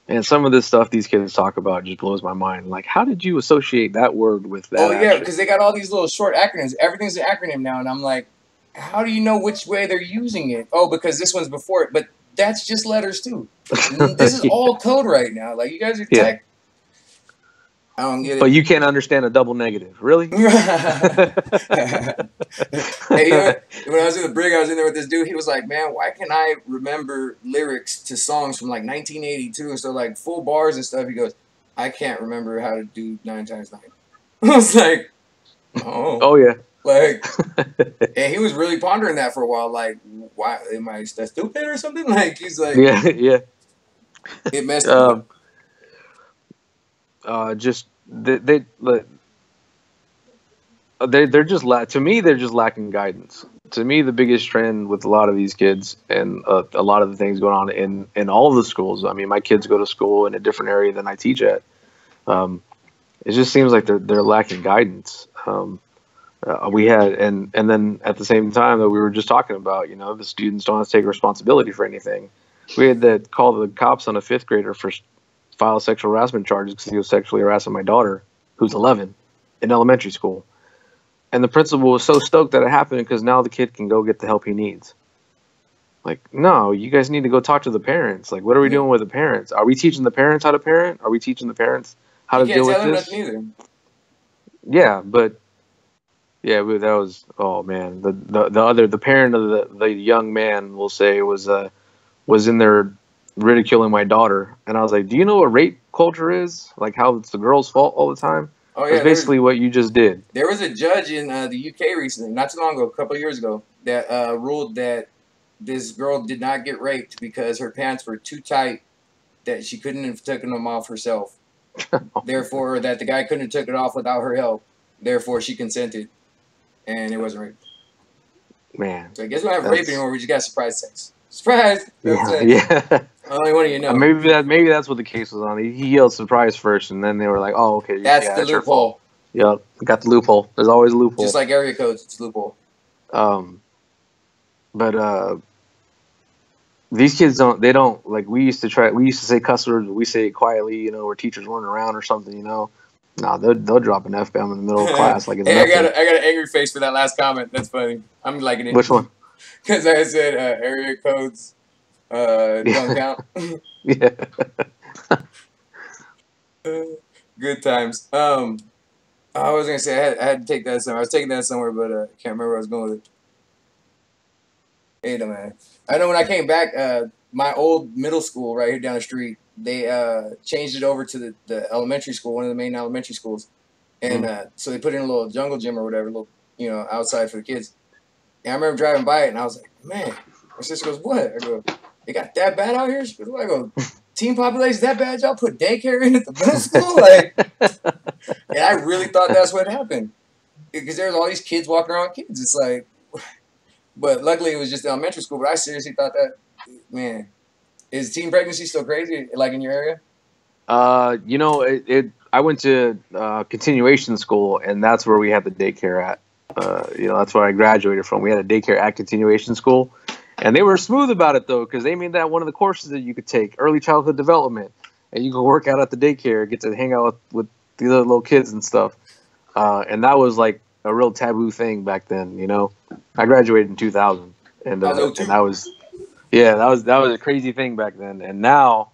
And some of this stuff these kids talk about just blows my mind. Like, how did you associate that word with that? Oh yeah, action? because they got all these little short acronyms. Everything's an acronym now, and I'm like, how do you know which way they're using it? Oh, because this one's before it, but that's just letters too. This is all code right now. Like you guys are tech. I don't get it. But you can't understand a double negative, really? Hey, when I was in the brig, I was in there with this dude. He was like, "Man, why can't I remember lyrics to songs from like 1982 and so like full bars and stuff?" He goes, "I can't remember how to do 9 times 9." I was like, "Oh yeah." Like, and he was really pondering that for a while. Like, why am I that stupid or something? Like, he's like, yeah. It messed up. Just they're just to me they're just lacking guidance. To me, the biggest trend with a lot of these kids and a lot of the things going on in all of the schools. I mean, my kids go to school in a different area than I teach at. It just seems like they're lacking guidance. We had and then at the same time that we were just talking about, the students don't have to take responsibility for anything. We had to call the cops on a 5th grader for file sexual harassment charges because he was sexually harassing my daughter, who's 11, in elementary school. And the principal was so stoked that it happened because now the kid can go get the help he needs. Like, no, you guys need to go talk to the parents. Like, what are we doing with the parents? Are we teaching the parents how to parent? Are we teaching the parents how to deal with this? Yeah, but that was, oh man, the parent of the young man, we'll say, was in there ridiculing my daughter, and I was like, do you know what rape culture is? Like how it's the girl's fault all the time? Oh yeah, that's basically what you just did. There was a judge in the UK recently, not too long ago, a couple of years ago, that ruled that this girl did not get raped because her pants were too tight, that she couldn't have taken them off herself. Therefore, that the guy couldn't have took it off without her help. Therefore, she consented, and it wasn't rape. Man, so I guess we don't have rape anymore. We just got surprise sex. Surprise! Yeah. Only one of you know. Maybe that's what the case was on. He yelled surprise first, and then they were like, "Oh, okay, that's the loophole." Yep, got the loophole. There's always a loophole. Just like area codes, it's a loophole. But these kids don't. They don't like. We used to say cuss words. We say it quietly, where teachers weren't around or something. No, they'll drop an F-bomb in the middle of class like it's hey, nothing. I got an angry face for that last comment. That's funny. I'm liking it. Which one? Because I said area codes don't count. Yeah. Good times. I was gonna say I had to take that somewhere. I was taking that somewhere, but I can't remember where I was going with it. Hey, man. I know when I came back, my old middle school right here down the street, they changed it over to the elementary school, one of the main elementary schools, and so they put in a little jungle gym or whatever, little outside for the kids. And I remember driving by it, and I was like, man. My sister goes, what? I go, they got that bad out here? She goes, what? I go, teen population that bad? Y'all put daycare in at the middle school? Like, and I really thought that's what happened. Because there's all these kids walking around with kids. It's like, but luckily it was just elementary school. But I seriously thought that, man, is teen pregnancy still crazy, like in your area? I went to continuation school, and that's where we had the daycare at. That's where I graduated from. We had a daycare at continuation school, and they were smooth about it though, because they made that one of the courses that you could take, early childhood development, and you could work out at the daycare, get to hang out with the other little kids and stuff. And that was like a real taboo thing back then. I graduated in 2000, and that was a crazy thing back then. And now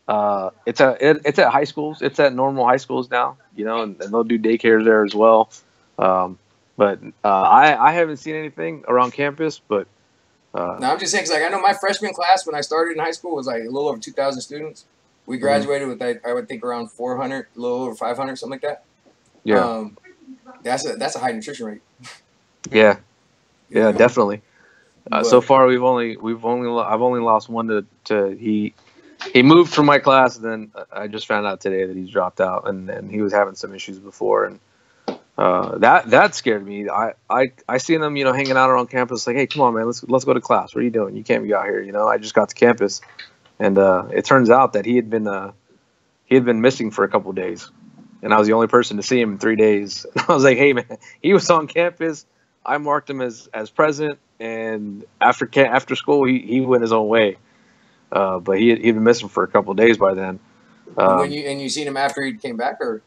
it's at high schools. It's at normal high schools now. And they'll do daycares there as well. But I haven't seen anything around campus. But no, I'm just saying, because I know my freshman class when I started in high school was like a little over 2,000 students. We graduated with I would think around 400, a little over 500, something like that. Yeah, that's a high nutrition rate. Yeah, definitely. So far, I've only lost one to he moved from my class, and then I just found out today that he's dropped out, and he was having some issues before, and that scared me. I seen him, hanging out around campus, like, hey, come on, man, let's go to class. What are you doing? You can't be out here, I just got to campus, and it turns out that he had been missing for a couple of days, and I was the only person to see him in 3 days. And I was like, hey, man, he was on campus. I marked him as present, and after school, he went his own way. But he'd been missing for a couple of days by then. You seen him after he came back, or?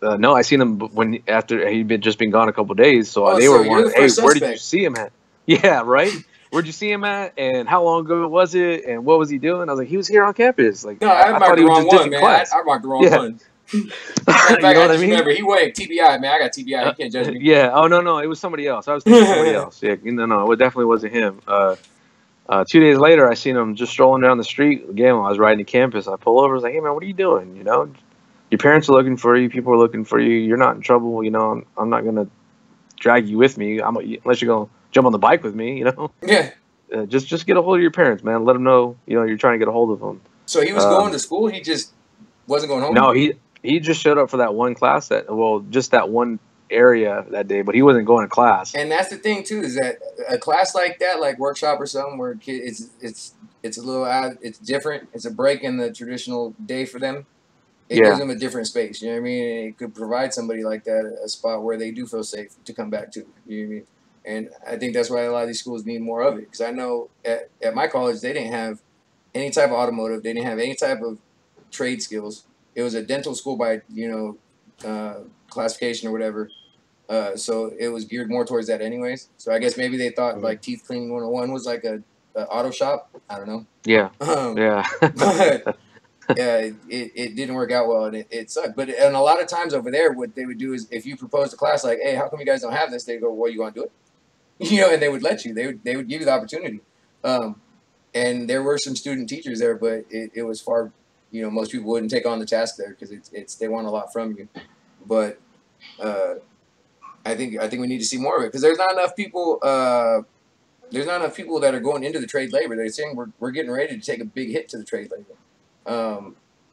No, I seen him after he'd just been gone a couple of days. So they so were wondering, hey, suspect. where did you see him at? Yeah, right. Where'd you see him at? And how long ago was it? And what was he doing? I was like, he was here on campus. Like, no, I marked the wrong one, man. I marked the wrong one. In fact, I just remember he waved TBI, man. I got TBI. He can't judge me. Yeah. Oh no, it was somebody else. I was thinking somebody else. Yeah. No, it definitely wasn't him. 2 days later, I seen him just strolling down the street. Again, when I was riding to campus, I pull over. I was like, hey, man, what are you doing? Your parents are looking for you. People are looking for you. You're not in trouble. I'm not going to drag you with me unless you're going to jump on the bike with me, Yeah. Just get a hold of your parents, man. Let them know, you're trying to get a hold of them. So he was going to school? He just wasn't going home? No, he just showed up for that one class just that one area that day, but he wasn't going to class. And that's the thing too, is that a class like that, like workshop or something, where it's a little odd, it's different. It's a break in the traditional day for them. It gives them a different space. You know what I mean? And it could provide somebody like that a spot where they do feel safe to come back to. You know what I mean? And I think that's why a lot of these schools need more of it. Because I know at my college they didn't have any type of automotive. They didn't have any type of trade skills. It was a dental school by classification or whatever. So it was geared more towards that anyways. So I guess maybe they thought like teeth cleaning 101 was like a auto shop. I don't know. Yeah. Yeah. But yeah, it didn't work out well, and it sucked. And a lot of times over there, what they would do is if you proposed a class like, hey, how come you guys don't have this? They go, well, you want to do it? And they would let you. They would give you the opportunity. And there were some student teachers there, but it was far, most people wouldn't take on the task there because they want a lot from you. But I think we need to see more of it because there's not enough people. There's not enough people that are going into the trade labor. They're saying we're getting ready to take a big hit to the trade labor.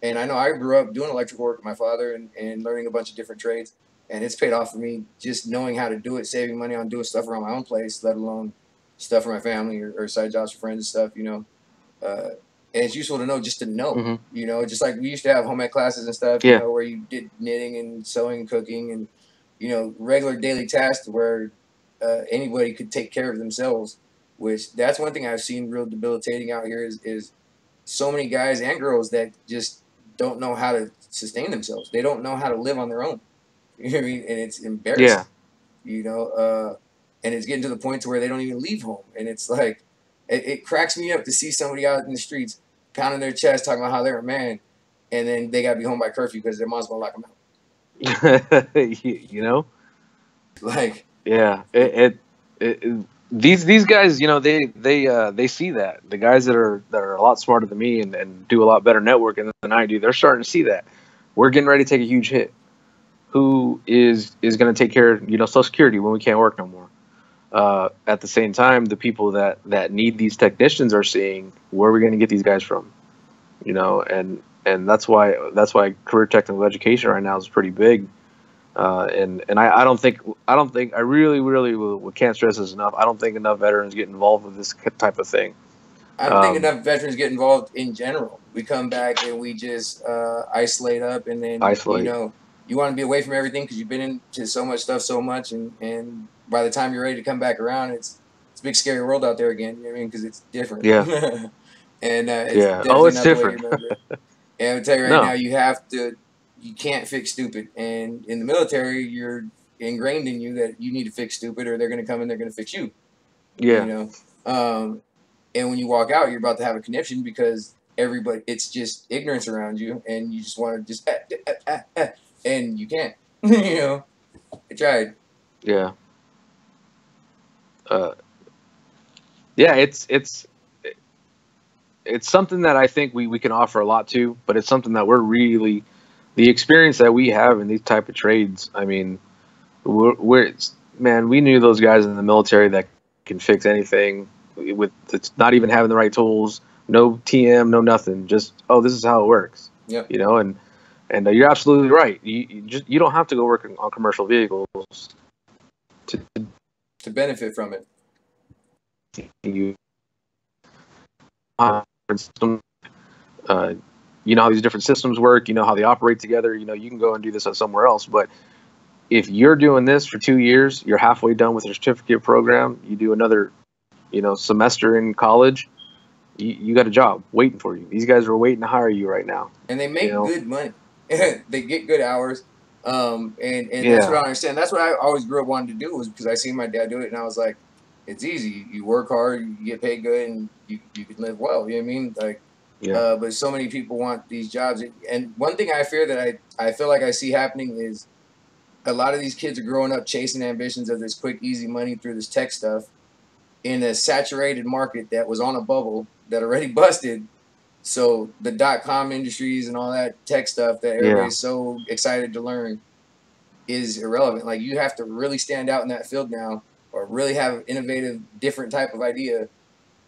And I know I grew up doing electrical work with my father and learning a bunch of different trades, and it's paid off for me just knowing how to do it, saving money on doing stuff around my own place, let alone stuff for my family or side jobs for friends and stuff. And it's useful to know just to know. Just like we used to have home ec classes and stuff. Where you did knitting and sewing and cooking and regular daily tasks where anybody could take care of themselves. Which that's one thing I've seen real debilitating out here is so many guys and girls that just don't know how to sustain themselves. They don't know how to live on their own. You know what I mean? And it's embarrassing. Yeah. And it's getting to the point to where they don't even leave home. And it's like, it cracks me up to see somebody out in the streets pounding their chest, talking about how they're a man, and then they got to be home by curfew because their mom's going to lock them out. Like, yeah, these guys, they see that the guys that are a lot smarter than me and do a lot better networking than I do, they're starting to see that we're getting ready to take a huge hit. Who is going to take care of Social Security when we can't work no more? At the same time, the people that need these technicians are seeing where are we going to get these guys from? And that's why career technical education right now is pretty big. And I really can't stress this enough. I don't think enough veterans get involved with this type of thing. I don't think enough veterans get involved in general. We come back and we just isolate up, and then you want to be away from everything because you've been into so much stuff so much, and by the time you're ready to come back around, it's a big scary world out there again. You know what I mean? Because it's different. Yeah. And it's different. And I'll tell you right now, you can't fix stupid. And in the military, you're ingrained in you that you need to fix stupid, or they're going to come and they're going to fix you. Yeah. And when you walk out, you're about to have a conniption because everybody, it's just ignorance around you, and you just want to just and you can't. I tried. Yeah. Yeah, it's something that I think we can offer a lot to, but it's something that we're really, the experience that we have in these type of trades. I mean, we knew those guys in the military that can fix anything, with it's not even having the right tools, no TM, no nothing. Just this is how it works. Yep. You know, and you're absolutely right. You don't have to go work on commercial vehicles to benefit from it. You you know how these different systems work. You know how they operate together. You know you can go and do this somewhere else, but if you're doing this for 2 years, you're halfway done with your certificate program. You do another, semester in college. You got a job waiting for you. These guys are waiting to hire you right now. And they make good money. They get good hours. And that's what I understand. That's what I always grew up wanting to do, was because I seen my dad do it, and I was like, it's easy. You work hard, you get paid good, and you can live well. You know what I mean? Like, but so many people want these jobs. And one thing I fear that I feel like I see happening is a lot of these kids are growing up chasing ambitions of this quick, easy money through this tech stuff in a saturated market that was on a bubble that already busted. So the .com industries and all that tech stuff that everybody's so excited to learn is irrelevant. Like, you have to really stand out in that field now, or really have an innovative, different type of idea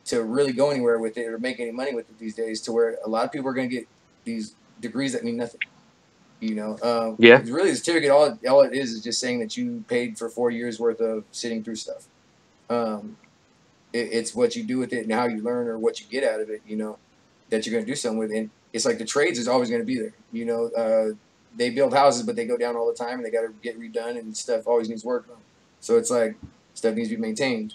to really go anywhere with it or make any money with it these days, to where a lot of people are going to get these degrees that mean nothing. It's really, the certificate, all it is just saying that you paid for 4 years worth of sitting through stuff. It's what you do with it and how you learn, or what you get out of it, that you're going to do something with. And it's like the trades is always going to be there. They build houses, but they go down all the time, and they got to get redone, and stuff always needs work on. So it's like stuff needs to be maintained.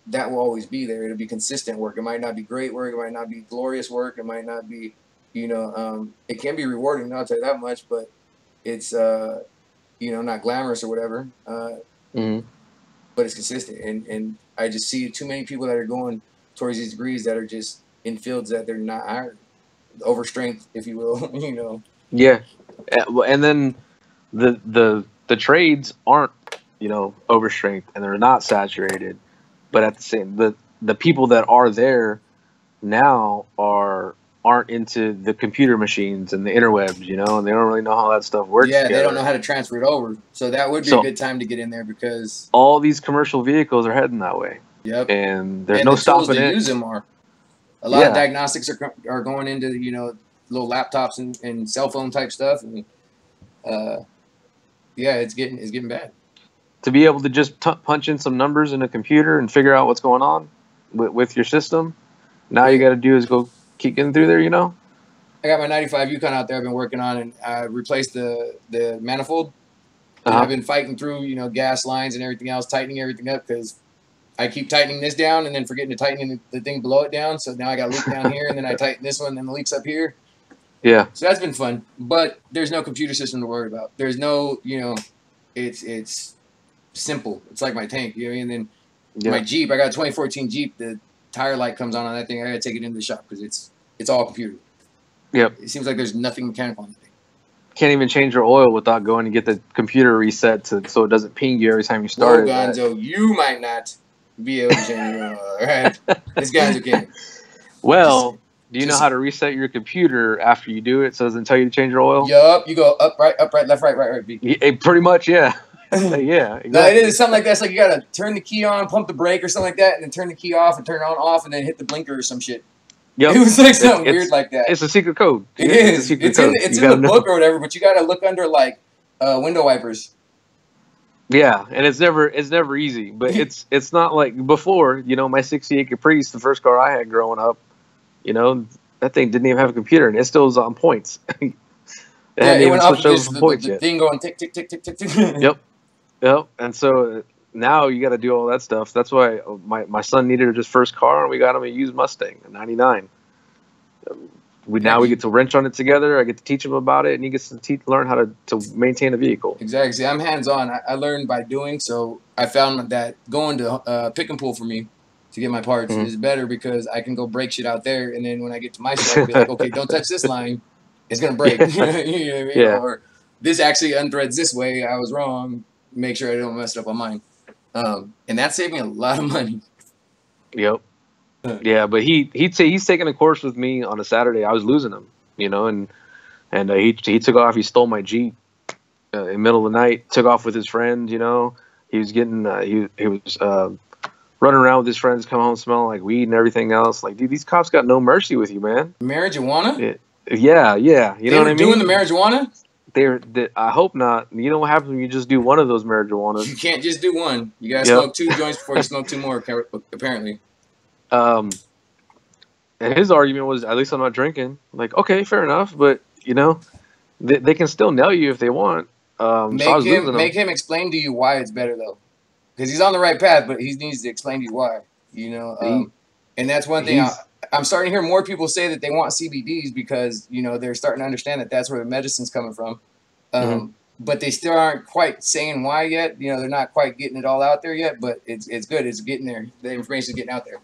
That will always be there. It'll be consistent work. It might not be great work. It might not be glorious work. It might not be, it can be rewarding, I'll tell you that much, but it's, not glamorous or whatever. But it's consistent. And I just see too many people that are going towards these degrees that are just in fields that they're not hired. Overstrength, if you will, Yeah. And then the trades aren't, overstrength, and they're not saturated. But at the same, the people that are there now aren't into the computer machines and the interwebs, and they don't really know how that stuff works. Yeah, they don't know how to transfer it over. So that would be a good time to get in there, because all these commercial vehicles are heading that way. Yep. And there's no stopping it. Use them are. A lot of diagnostics are going into little laptops and cell phone type stuff, and it's getting bad. To be able to just punch in some numbers in a computer and figure out what's going on with your system, now you got to do is go keep getting through there. I got my 95 Yukon out there I've been working on, and I replaced the manifold. And I've been fighting through gas lines and everything else, tightening everything up, because I keep tightening this down and then forgetting to tighten the thing below it down. So now I got a leak down here, and then I tighten this one, and then the leak's up here. Yeah. So that's been fun, but there's no computer system to worry about. There's no, it's simple. It's like my tank, and then my Jeep, I got a 2014 Jeep. The tire light comes on that thing. I got to take it into the shop because it's all computer. Yep. It seems like there's nothing mechanical on the thing. Can't even change your oil without going to get the computer reset so it doesn't ping you every time you start it. Gonzo, you might not be able to change your oil, all right? This guy's okay. Well, do you know how to reset your computer after you do it so it doesn't tell you to change your oil? Yup. You go up, right, left, right. Pretty much, yeah. Yeah, exactly. No, it is something like that. It's like you got to turn the key on, pump the brake or something like that, and then turn the key off and turn it on off, and then hit the blinker or some shit. Yep. It was like something weird like that. It's a secret code. It is. It's in the book or whatever, but you got to look under like window wipers. Yeah, and it's never easy, but it's not like before. My '68 Caprice, the first car I had growing up, that thing didn't even have a computer, and it still was on points. It went up just the thing going tick tick tick tick tick tick. Yep. And so now you got to do all that stuff. That's why my son needed his first car, and we got him a used Mustang, a '99. We get to wrench on it together. I get to teach him about it, and he gets to learn how to maintain a vehicle. Exactly. See, I'm hands-on. I learned by doing, so I found that going to pick and pull for me to get my parts is better, because I can go break shit out there, and then when I get to my site, I'll be like, okay, don't touch this line. It's going to break. You know what I mean? Yeah. Or this actually unthreads this way. I was wrong. Make sure I don't mess it up on mine. And that saved me a lot of money. Yep. Yeah, but he's taking a course with me on a Saturday. I was losing him, and he took off. He stole my Jeep in the middle of the night. Took off with his friend. He was getting he was running around with his friends, come home smelling like weed and everything else. Like, dude, these cops got no mercy with you, man. Marijuana? Yeah. You know what I mean? Doing the marijuana? I hope not. You know what happens when you just do one of those marijuanas? You can't just do one. You gotta smoke 2 joints before you smoke 2 more. Apparently. And his argument was, at least I'm not drinking. Like, okay, fair enough, but you know, they can still nail you if they want. So I was losing Make him explain to you why it's better though, because he's on the right path, but he needs to explain to you why. You know, and that's one thing. I'm starting to hear more people say that they want CBDs because you know they're starting to understand that that's where the medicine's coming from. But they still aren't quite saying why yet. You know, they're not quite getting it all out there yet. But it's good. It's getting there. The information's getting out there.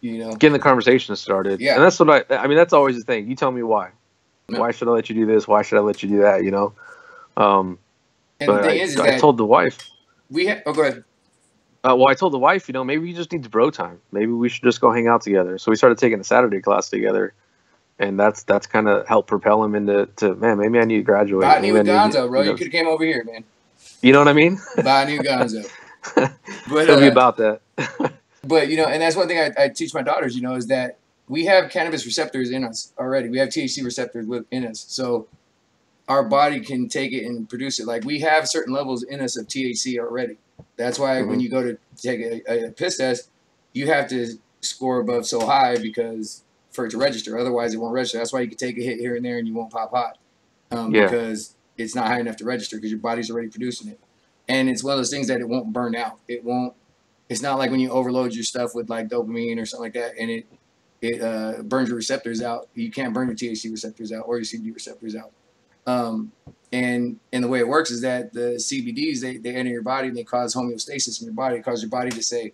You know, getting the conversation started. Yeah, and that's what I mean. That's always the thing. You tell me why. No. Why should I let you do this? Why should I let you do that? You know. And the thing is I told the wife. Oh, go ahead. Well, I told the wife, you know, maybe we just need to bro time. Maybe we should just go hang out together. So we started taking a Saturday class together, and that's kind of helped propel him into man. Maybe I need to graduate. Botany with Gonzo, bro. You could have came over here, man. You know what I mean? Botany with Gonzo. But it'll be about that. But you know, and that's one thing I teach my daughters. You know, is that we have cannabis receptors in us already. We have THC receptors within us, so our body can take it and produce it. Like we have certain levels in us of THC already. That's why when you go to take a piss test, you have to score above so high because for it to register. Otherwise, it won't register. That's why you can take a hit here and there and you won't pop hot because it's not high enough to register because your body's already producing it. And it's one of those things that it won't burn out. It won't. It's not like when you overload your stuff with like dopamine or something like that, and it burns your receptors out. You can't burn your THC receptors out or your CBD receptors out. And the way it works is that the CBDs, they enter your body and they cause homeostasis in your body. It causes your body to say,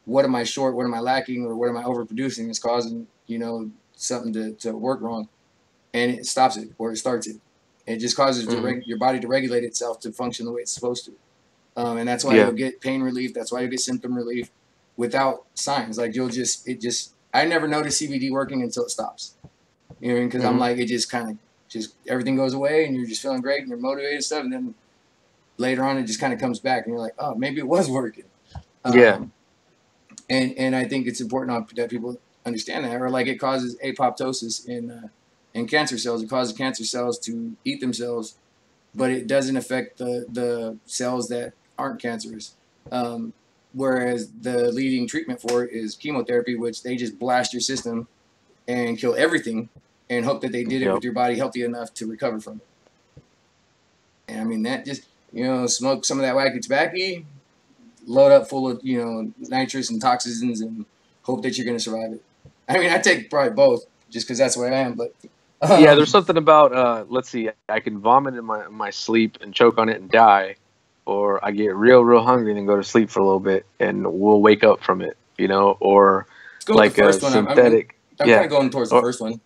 what am I short? What am I lacking? Or what am I overproducing? It's causing, you know, something to work wrong. And it stops it or it starts it. It just causes your body to regulate itself to function the way it's supposed to. And that's why you'll get pain relief. That's why you'll get symptom relief without signs. Like I never noticed CBD working until it stops. You know what I mean? Because I'm like, it just kind of, everything goes away and you're just feeling great and you're motivated and stuff, and then later on it just kind of comes back and you're like, oh, maybe it was working. And I think it's important that people understand that. Or like it causes apoptosis in cancer cells. It causes cancer cells to eat themselves, but it doesn't affect the cells that aren't cancerous. Whereas the leading treatment for it is chemotherapy, which they just blast your system and kill everything and hope that they did it with your body healthy enough to recover from it. And I mean, that just, you know, smoke some of that wacky tobacco, load up full of, you know, nitrous and toxins and hope that you're going to survive it. I mean, I take probably both just because that's the way I am. But yeah, there's something about, let's see, I can vomit in my sleep and choke on it and die, or I get real hungry and then go to sleep for a little bit and we'll wake up from it, you know, or like a synthetic. I'm kind of going towards the first one.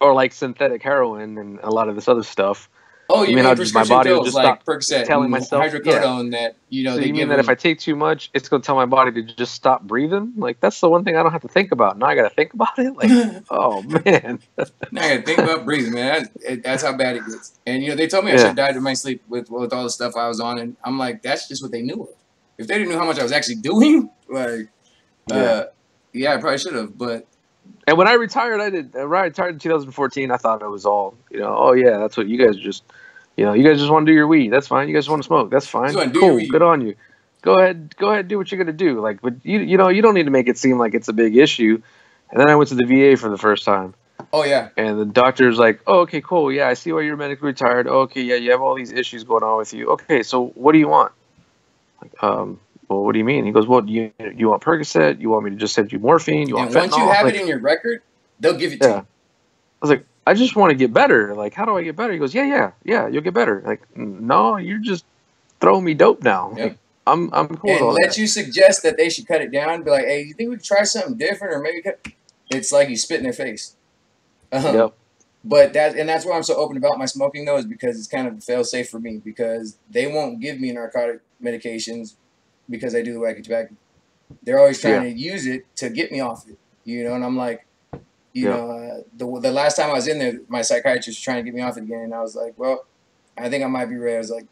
Or like synthetic heroin and a lot of this other stuff. Oh, you mean prescription my body pills just like Percocet telling and myself hydrocodone that, you know, so they you mean give that if I take too much, it's going to tell my body to just stop breathing? Like, that's the one thing I don't have to think about. Now I got to think about it? Like, oh, man. Now I got to think about breathing, man. That's how bad it gets. And, you know, they told me I should have died in my sleep with all the stuff I was on. And I'm like, that's just what they knew of. If they didn't know how much I was actually doing, like, I probably should have. But and when I retired, when I retired in 2014, I thought it was all, you know, oh, yeah, that's what you guys just, you know, you guys just want to do your weed. That's fine. You guys want to smoke. That's fine. Cool. Good on you. Go ahead, do what you're going to do. Like, but you know, you don't need to make it seem like it's a big issue. And then I went to the VA for the first time. Oh, yeah. And the doctor's like, oh, okay, cool. Yeah, I see why you're medically retired. Oh, okay, yeah, you have all these issues going on with you. Okay, so what do you want? Like, well, what do you mean? He goes, well, you want Percocet? You want me to just send you morphine? You want fentanyl? Once you have it in your record, they'll give it to you. I was like, I just want to get better. Like, how do I get better? He goes, yeah, you'll get better. Like, no, you're just throwing me dope now. Like, I'm cool with all that. You suggest that they should cut it down. Be like, hey, you think we could try something different, or maybe it's like you spit in their face. But that's why I'm so open about my smoking though, is because it's kind of a fail safe for me, because they won't give me narcotic medications because I do the wacky tobacco. They're always trying to use it to get me off it, you know. And I'm like, you know, the last time I was in there, my psychiatrist was trying to get me off it again, and I was like, well, I think I might be ready. I was like,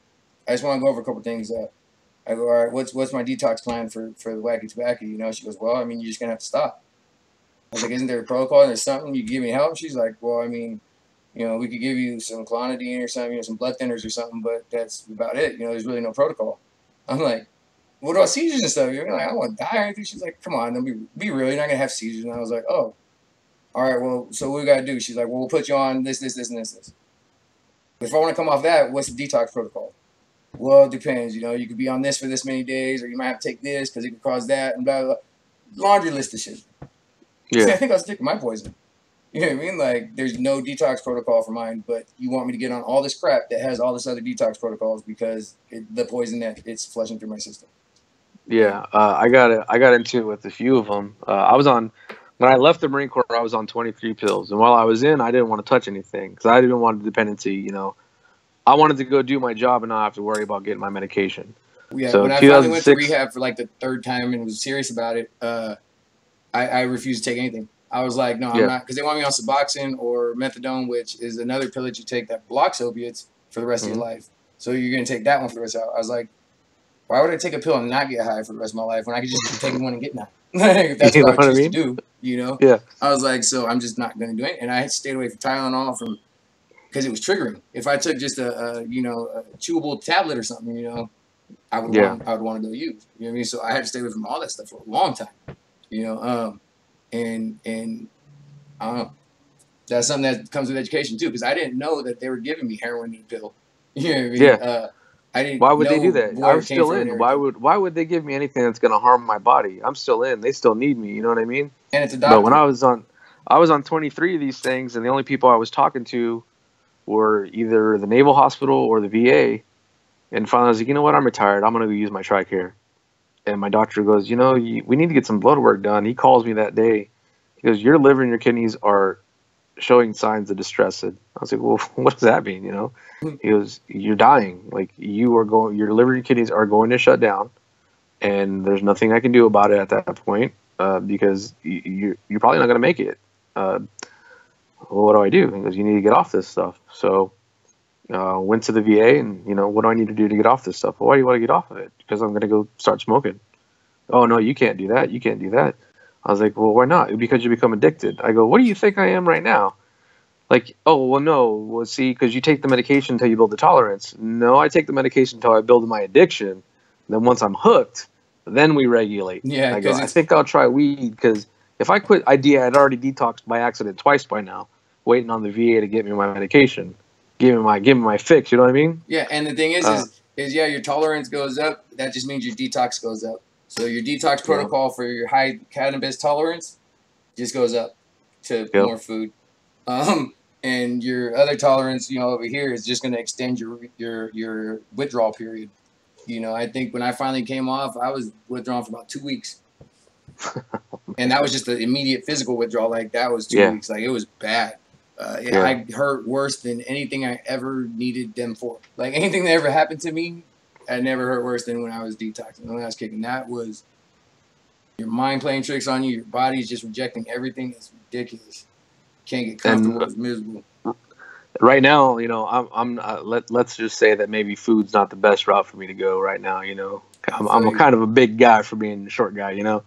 I just want to go over a couple things. I go, all right, what's my detox plan for the wacky tobacco? You know, she goes, well, I mean, you're just gonna have to stop. I was like, isn't there a protocol? There's something you can give me help? She's like, well, I mean, you know, we could give you some clonidine or something, you know, some blood thinners or something, but that's about it. You know, there's really no protocol. I'm like, what about seizures and stuff? You're like, I don't want to die or anything. She's like, come on, don't be real. You're not gonna have seizures. And I was like, oh, all right. Well, so what we gotta do? She's like, well, we'll put you on this, and this. If I want to come off that, what's the detox protocol? Well, it depends. You know, you could be on this for this many days, or you might have to take this because it could cause that, and blah, blah, blah. Laundry list of shit. Yeah. See, I think I was taking my poison. You know what I mean? Like, there's no detox protocol for mine, but you want me to get on all this crap that has all this other detox protocols because the poison that it's flushing through my system. Yeah, I got into it with a few of them. When I left the Marine Corps, I was on 23 pills, and while I was in, I didn't want to touch anything because I didn't want dependency. You know, I wanted to go do my job and not have to worry about getting my medication. Yeah, So when I finally went to 2006 rehab for like the third time and was serious about it, I refused to take anything. I was like, no, I'm not, because they want me on Suboxone or methadone, which is another pill that you take that blocks opiates for the rest of your life. So you're going to take that one for the rest of your life. I was like, why would I take a pill and not get high for the rest of my life when I could just take one and get high? If that's You know what I what I choose mean? to do, you know? Yeah. I was like, so I'm just not going to do it. And I had stayed away from Tylenol because it was triggering. If I took just a chewable tablet or something, you know, I would want to go use. You know what I mean? So I had to stay away from all that stuff for a long time. You know, and I don't know. That's something that comes with education too, because I didn't know that they were giving me heroin in a pill. You know what I mean? Yeah. I didn't. Why would they know do that? where I it was came still from and in. everything. Why would they give me anything that's going to harm my body? I'm still in. They still need me. You know what I mean? And it's a But when doctor. I was on 23 of these things, and the only people I was talking to were either the Naval Hospital or the VA. And finally, I was like, you know what? I'm retired. I'm going to go use my TRICARE. And my doctor goes, you know, we need to get some blood work done. He calls me that day. He goes, your liver and your kidneys are showing signs of distress. I was like, well, what does that mean? You know, he goes, you're dying. Like your liver and kidneys are going to shut down, and there's nothing I can do about it at that point because you're probably not going to make it. Well, what do I do? He goes, you need to get off this stuff. So went to the VA, and you know, what do I need to do to get off this stuff? Well, why do you want to get off of it? Because I'm going to go start smoking. Oh no, you can't do that. You can't do that. I was like, well, why not? Because you become addicted. I go, what do you think I am right now? Like, oh, well, no. Well, see, because you take the medication until you build the tolerance. No, I take the medication until I build my addiction. Then once I'm hooked, then we regulate. Yeah, I go, because I think I'll try weed because if I quit, I'd already detoxed by accident twice by now, waiting on the VA to get me my medication, give me my fix. You know what I mean? yeah, and the thing is yeah, your tolerance goes up. That just means your detox goes up. So your detox protocol for your high cannabis tolerance just goes up to more food. And your other tolerance, you know, over here is just going to extend your withdrawal period. You know, I think when I finally came off, I was withdrawing for about 2 weeks. And that was just the immediate physical withdrawal. Like, that was 2 weeks. Like, it was bad. I hurt worse than anything I ever needed them for. Like, anything that ever happened to me, I never hurt worse than when I was detoxing. When I was kicking, that was your mind playing tricks on you. Your body's just rejecting everything. It's ridiculous. Can't get comfortable. It's miserable. Right now, you know, let's just say that maybe food's not the best route for me to go right now. You know, I'm a kind of a big guy for being a short guy. You know,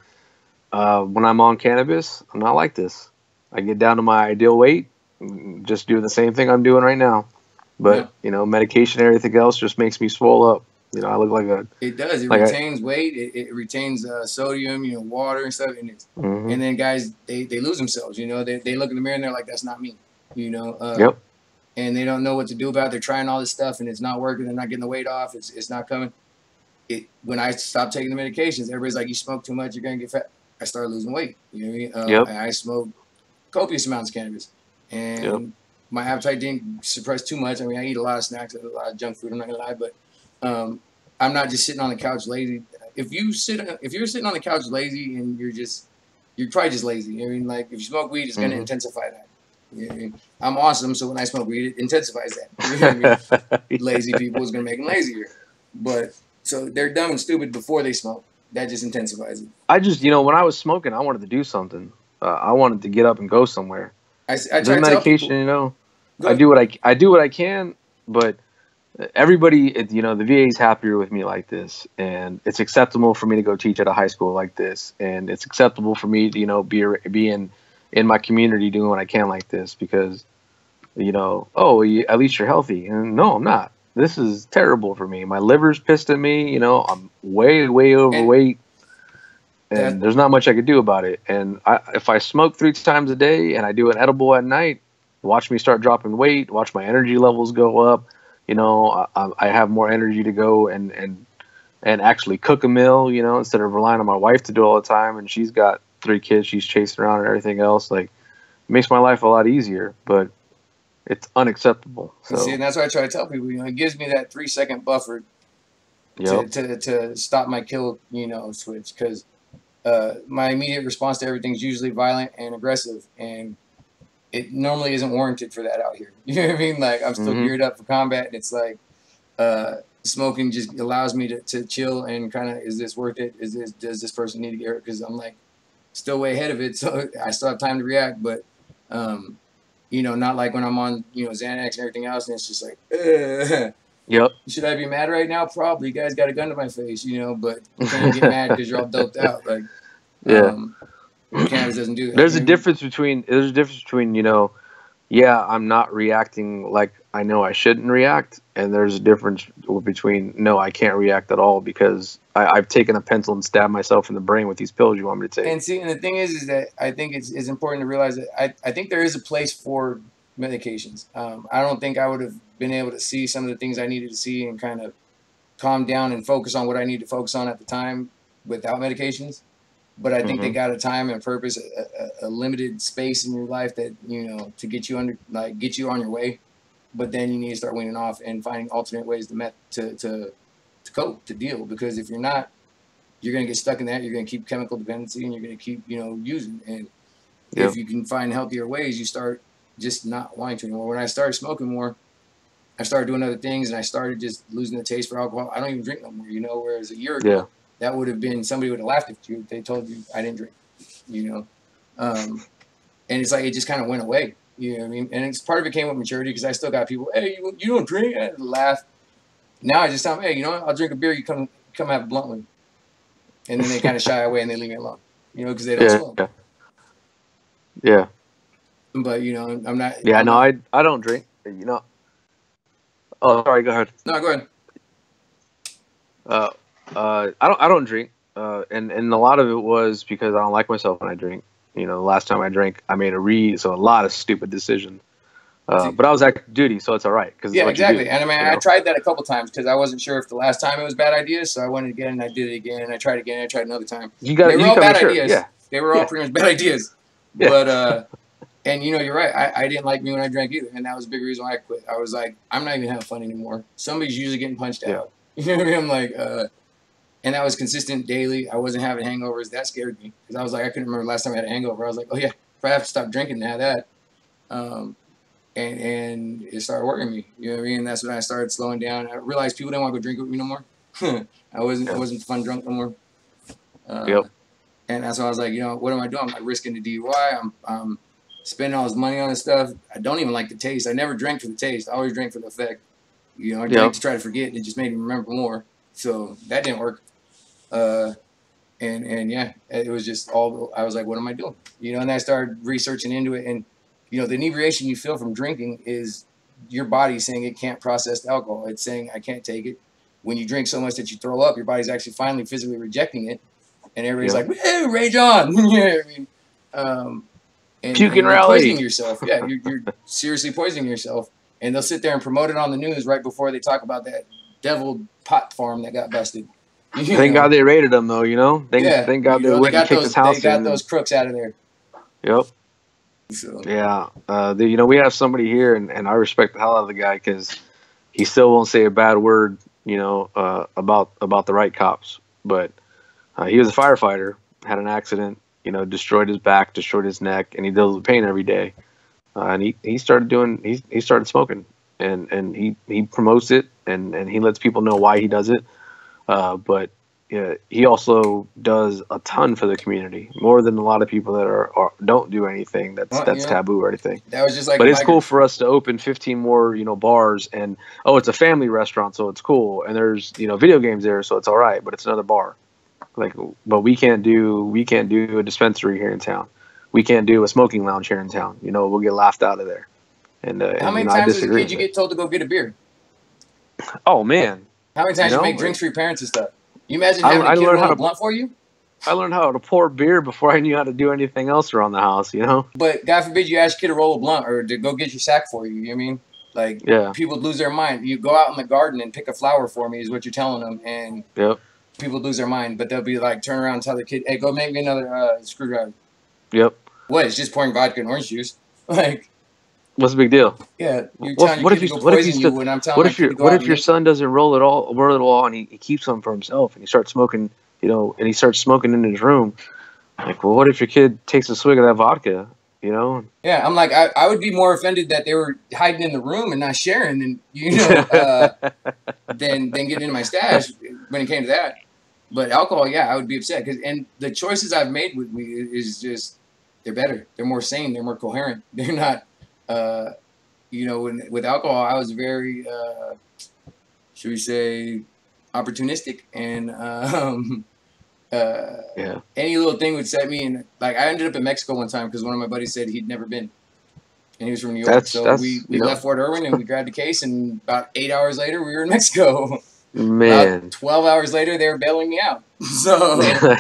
when I'm on cannabis, I'm not like this. I get down to my ideal weight, just doing the same thing I'm doing right now. But you know, medication and everything else just makes me swole up. You know, I look like a. It does. It retains weight. It retains sodium. You know, water and stuff. And and then guys, they lose themselves. You know, they look in the mirror and they're like, "That's not me." You know. And they don't know what to do about it. They're trying all this stuff and it's not working. They're not getting the weight off. It's not coming. When I stopped taking the medications, everybody's like, "You smoke too much, you're gonna get fat." I started losing weight. You know what I mean? And I smoked copious amounts of cannabis, and my appetite didn't suppress too much. I mean, I eat a lot of snacks, a lot of junk food. I'm not gonna lie, but I'm not just sitting on the couch lazy. If you're sitting on the couch lazy and you're probably just lazy. You know what I mean? Like, if you smoke weed, it's gonna intensify that. You know what I mean? I'm awesome, so when I smoke weed, it intensifies that. You know what I mean? Lazy people is gonna make them lazier, but so they're dumb and stupid before they smoke. That just intensifies it. I just, you know, when I was smoking, I wanted to do something. I wanted to get up and go somewhere. I try the to medication, tell people, you know, I do what I can, but everybody, the VA is happier with me like this, and it's acceptable for me to go teach at a high school like this, and it's acceptable for me to, be in my community doing what I can like this because, at least you're healthy. And no, I'm not. This is terrible for me. My liver's pissed at me. I'm way, way overweight, and there's not much I could do about it. And if I smoke 3 times a day and I do an edible at night, watch me start dropping weight, watch my energy levels go up. I have more energy to go and actually cook a meal, instead of relying on my wife to do all the time. And she's got 3 kids she's chasing around and everything else. Like, it makes my life a lot easier, but it's unacceptable. So. See, and that's why I try to tell people, it gives me that 3-second buffer to stop my kill, switch. Because my immediate response to everything is usually violent and aggressive. And it normally isn't warranted for that out here. You know what I mean? Like, I'm still geared up for combat, and it's like smoking just allows me to chill and kind of, is this worth it? Does this person need to get hurt? Because I'm like still way ahead of it, so I still have time to react. But not like when I'm on Xanax and everything else, and it's just like, yep. Should I be mad right now? Probably. You guys got a gun to my face, but you can't get mad because you're all doped out. Like, cannabis doesn't do that. There's a difference between I'm not reacting like I know I shouldn't react, and there's a difference between no, I can't react at all because I've taken a pencil and stabbed myself in the brain with these pills you want me to take. And see, and the thing is that I think it's important to realize that I think there is a place for medications. I don't think I would have been able to see some of the things I needed to see and kind of calm down and focus on what I need to focus on at the time without medications. But I think they got a time and purpose, a limited space in your life that, to get you on your way. But then you need to start weaning off and finding alternate ways to cope, to deal. Because if you're not, you're going to get stuck in that. You're going to keep chemical dependency, and you're going to keep, using. And if you can find healthier ways, you start just not wanting to anymore. When I started smoking more, I started doing other things, and I started just losing the taste for alcohol. I don't even drink no more, whereas a year ago, that would have been, somebody would have laughed at you if they told you I didn't drink, and it's like, it just kind of went away, you know what I mean? And it's part of it came with maturity, because I still got people, hey, you don't drink? I laugh. Now I just tell them, hey, I'll drink a beer, you come have a blunt with me. And then they kind of shy away and they leave me alone, because they don't smoke. Yeah. But, I'm not. Yeah, no, I don't drink, Oh, sorry, go ahead. No, go ahead. I don't drink, and a lot of it was because I don't like myself when I drink. The last time I drank, I made a lot of stupid decisions. But I was active duty, so it's all right. Yeah, exactly. And I mean, I tried that a couple times because I wasn't sure if the last time it was bad ideas, so I went again and I did it again, and I tried again, and I tried another time. They were all bad ideas. Yeah. They were all pretty much bad ideas. Yeah. But and you're right. I didn't like me when I drank either, and that was a big reason why I quit. I was like, I'm not even having fun anymore. Somebody's usually getting punched out. You know what I mean? I'm like, and that was consistent daily. I wasn't having hangovers. That scared me because I was like, I couldn't remember the last time I had a hangover. I was like, oh yeah, if I have to stop drinking to have that. And it started working me. You know what I mean? And that's when I started slowing down. I realized people didn't want to go drink with me no more. I wasn't fun drunk no more. And that's why I was like, what am I doing? I'm like risking the DUI. I'm spending all this money on this stuff. I don't even like the taste. I never drank for the taste. I always drank for the effect. I drank to try to forget, and it just made me remember more. So that didn't work. And yeah, it was just all, I was like, what am I doing? And I started researching into it, and the inebriation you feel from drinking is your body saying it can't process the alcohol. It's saying, I can't take it. When you drink so much that you throw up, your body's actually finally physically rejecting it. And everybody's like, hey, rage on. You know what I mean? And you're poisoning yourself. Yeah, you're seriously poisoning yourself. And they'll sit there and promote it on the news right before they talk about that devil pot farm that got busted. Thank God they raided them, though, Thank God they went and kicked his house in. They got those crooks out of there. Yep. So. Yeah. We have somebody here, and I respect the hell out of the guy because he still won't say a bad word, about the right cops. But he was a firefighter, had an accident, destroyed his back, destroyed his neck, and he deals with pain every day. And he started smoking, and he promotes it, and he lets people know why he does it. But yeah, he also does a ton for the community, more than a lot of people that are don't do anything Well, that's taboo or anything. that was just like But a it's cool migrant. for us to open 15 more, bars, and oh, it's a family restaurant, so it's cool, and there's video games there, so it's all right, but it's another bar. Like, but we can't do a dispensary here in town. We can't do a smoking lounge here in town. We'll get laughed out of there. And How many I times as a disagree kid you with it. get told to go get a beer? Oh man, How many you times you know, make drinks for your parents and stuff? You imagine I, having a I kid learned roll how a to blunt for you? I learned how to pour beer before I knew how to do anything else around the house. But God forbid you ask your kid to roll a blunt or to go get your sack for you. You know what I mean? Like, Yeah. people lose their mind. You go out in the garden and pick a flower for me is what you're telling them, and Yep. people lose their mind. But they'll be like, turn around and tell the kid, hey, go make me another screwdriver. Yep. What? It's just pouring vodka and orange juice. Like, What's the big deal? yeah, you're What, telling your what kid if to you go what if you poison you still when I'm telling what my if kid your to go what out if and your mix. son doesn't roll it all, and he keeps some for himself, and he starts smoking, and he starts smoking in his room? Like, well, what if your kid takes a swig of that vodka? Yeah, I'm like, I would be more offended that they were hiding in the room and not sharing than, than getting in my stash when it came to that. But alcohol, yeah, I would be upset. And the choices I've made with me is just, they're better. They're more sane. They're more coherent. They're not, with alcohol, I was very, should we say, opportunistic. And Yeah. any little thing would set me in. Like, I ended up in Mexico one time because one of my buddies said he'd never been. And he was from New York. That's So we left Fort Irwin and we grabbed the case, and about 8 hours later, we were in Mexico. About man. 12 hours later, they were bailing me out. So, and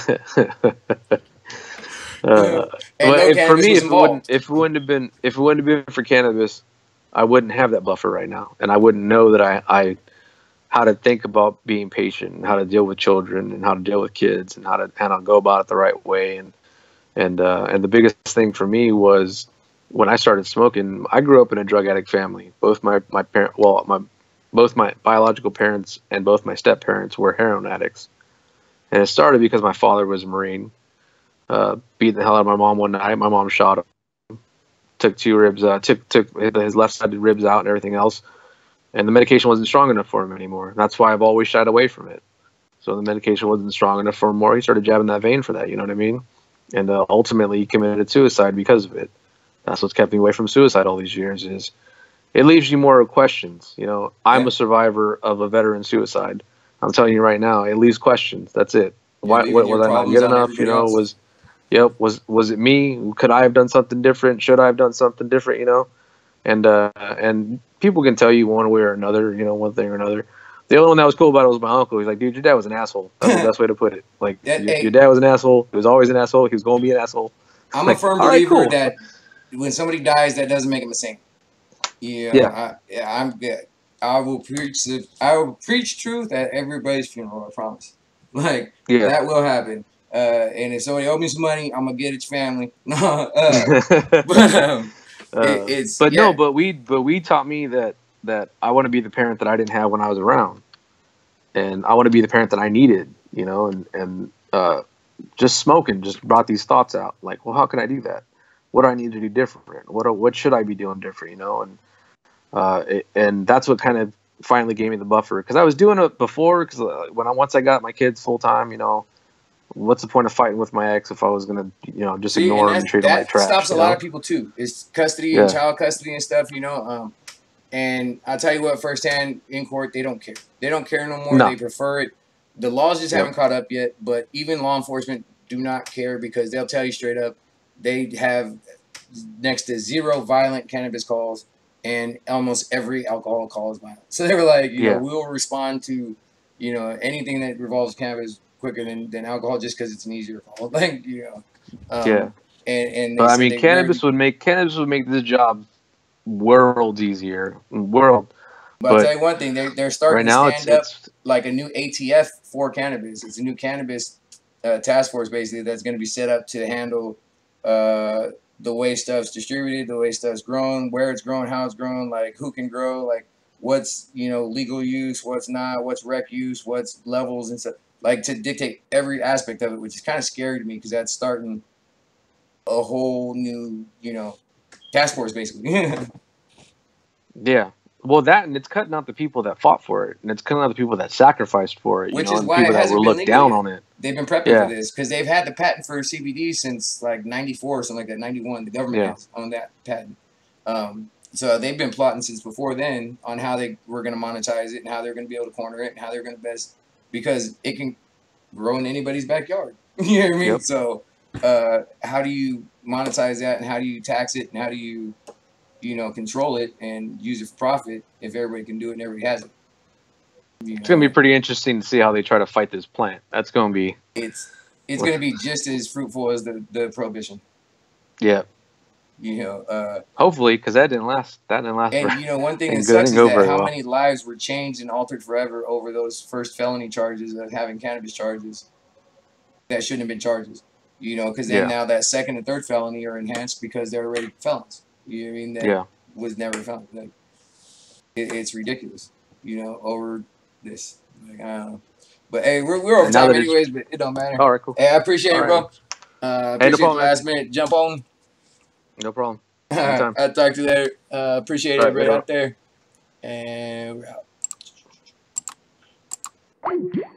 no But for cannabis me, was involved. if it wouldn't have been for cannabis, I wouldn't have that buffer right now, and I wouldn't know that I how to think about being patient, and how to deal with children, and how to deal with kids, and how to go about it the right way. And the biggest thing for me was when I started smoking. I grew up in a drug addict family. Both my both my biological parents and both my step parents were heroin addicts, and it started because my father was a Marine. Beat the hell out of my mom one night. My mom shot him. Took two ribs. Took his left-sided ribs out and everything else. And the medication wasn't strong enough for him anymore. That's why I've always shied away from it. So the medication wasn't strong enough for him more. He started jabbing that vein for that. You know what I mean? And ultimately, he committed suicide because of it. That's what's kept me away from suicide all these years. Is it leaves you more questions. I'm a survivor of a veteran suicide. I'm telling you right now, it leaves questions. That's it. Why leaving your was I not problems good on enough? everybody else. Was it me? Could I have done something different? Should I have done something different? And people can tell you one way or another. One thing or another. The only one that was cool about it was my uncle. He's like, dude, your dad was an asshole. That's the best way to put it. Like, your dad was an asshole. He was always an asshole. He was going to be an asshole. I'm Like, a firm all right, believer cool. that when somebody dies, that doesn't make them a saint. Yeah. I'm good. I will preach truth at everybody's funeral. I promise. Like, Yeah. that will happen. And if somebody owes me some money, I'm gonna get its family. No, it's But we taught me that I want to be the parent that I didn't have when I was around, and I want to be the parent that I needed. And just smoking just brought these thoughts out. Like, well, how can I do that? What do I need to do different? What should I be doing different? And that's what kind of finally gave me the buffer, because I was doing it before. Because once I got my kids full time, what's the point of fighting with my ex if I was gonna just ignore him and treat him like trash? That stops a lot of people too. It's custody and child custody and stuff. And I'll tell you what, firsthand in court, they don't care. They don't care no more. No. They prefer it. The laws just haven't caught up yet. But even law enforcement do not care, because they'll tell you straight up they have next to zero violent cannabis calls, and almost every alcohol call is violent. So they were like, we will respond to, anything that revolves cannabis quicker than alcohol, just because it's an easier call. Like, And but I mean, cannabis would make this job worlds easier. But I'll tell you one thing, they're starting right to stand up like a new ATF for cannabis. It's a new cannabis task force, basically, that's going to be set up to handle the way stuff's distributed, the way stuff's grown, where it's grown, how it's grown, like who can grow, like what's legal use, what's not, what's rec use, what's levels and stuff, like to dictate every aspect of it, which is kind of scary to me, because that's starting a whole new task force, basically. Yeah. Well, that, and it's cutting out the people that fought for it, and it's cutting out the people that sacrificed for it. Which You know, is and why people it that hasn't were been looked legal down yet. on it. They've been prepping Yeah. for this because they've had the patent for CBD since like '94 or something like that. '91, the government Yeah. has owned that patent. So they've been plotting since before then on how they were going to monetize it and how they're going to be able to corner it and how they're going to best, because it can grow in anybody's backyard. You know what I mean? Yep. So how do you monetize that, and how do you tax it, and how do you control it and use it for profit if everybody can do it and everybody has it? It's gonna be pretty interesting to see how they try to fight this plant. That's gonna be. It's going to be just as fruitful as the prohibition. Yeah. Hopefully, because that didn't last. That didn't last. And one thing that didn't sucks is go that very how well. many lives were changed and altered forever over those first felony charges of having cannabis charges that shouldn't have been charges. Because then now that second and third felony are enhanced because they're already felons. You know what I mean? That was never a felon. Like, it's ridiculous. Over this. Like, I don't know. But hey, we're over time anyways, but it don't matter. All right, cool. Hey, I appreciate it, bro. Appreciate problem, the last minute jump on. No problem. All right, Anytime. I'll talk to you later. Appreciate All right, everybody later. out there. And we're out.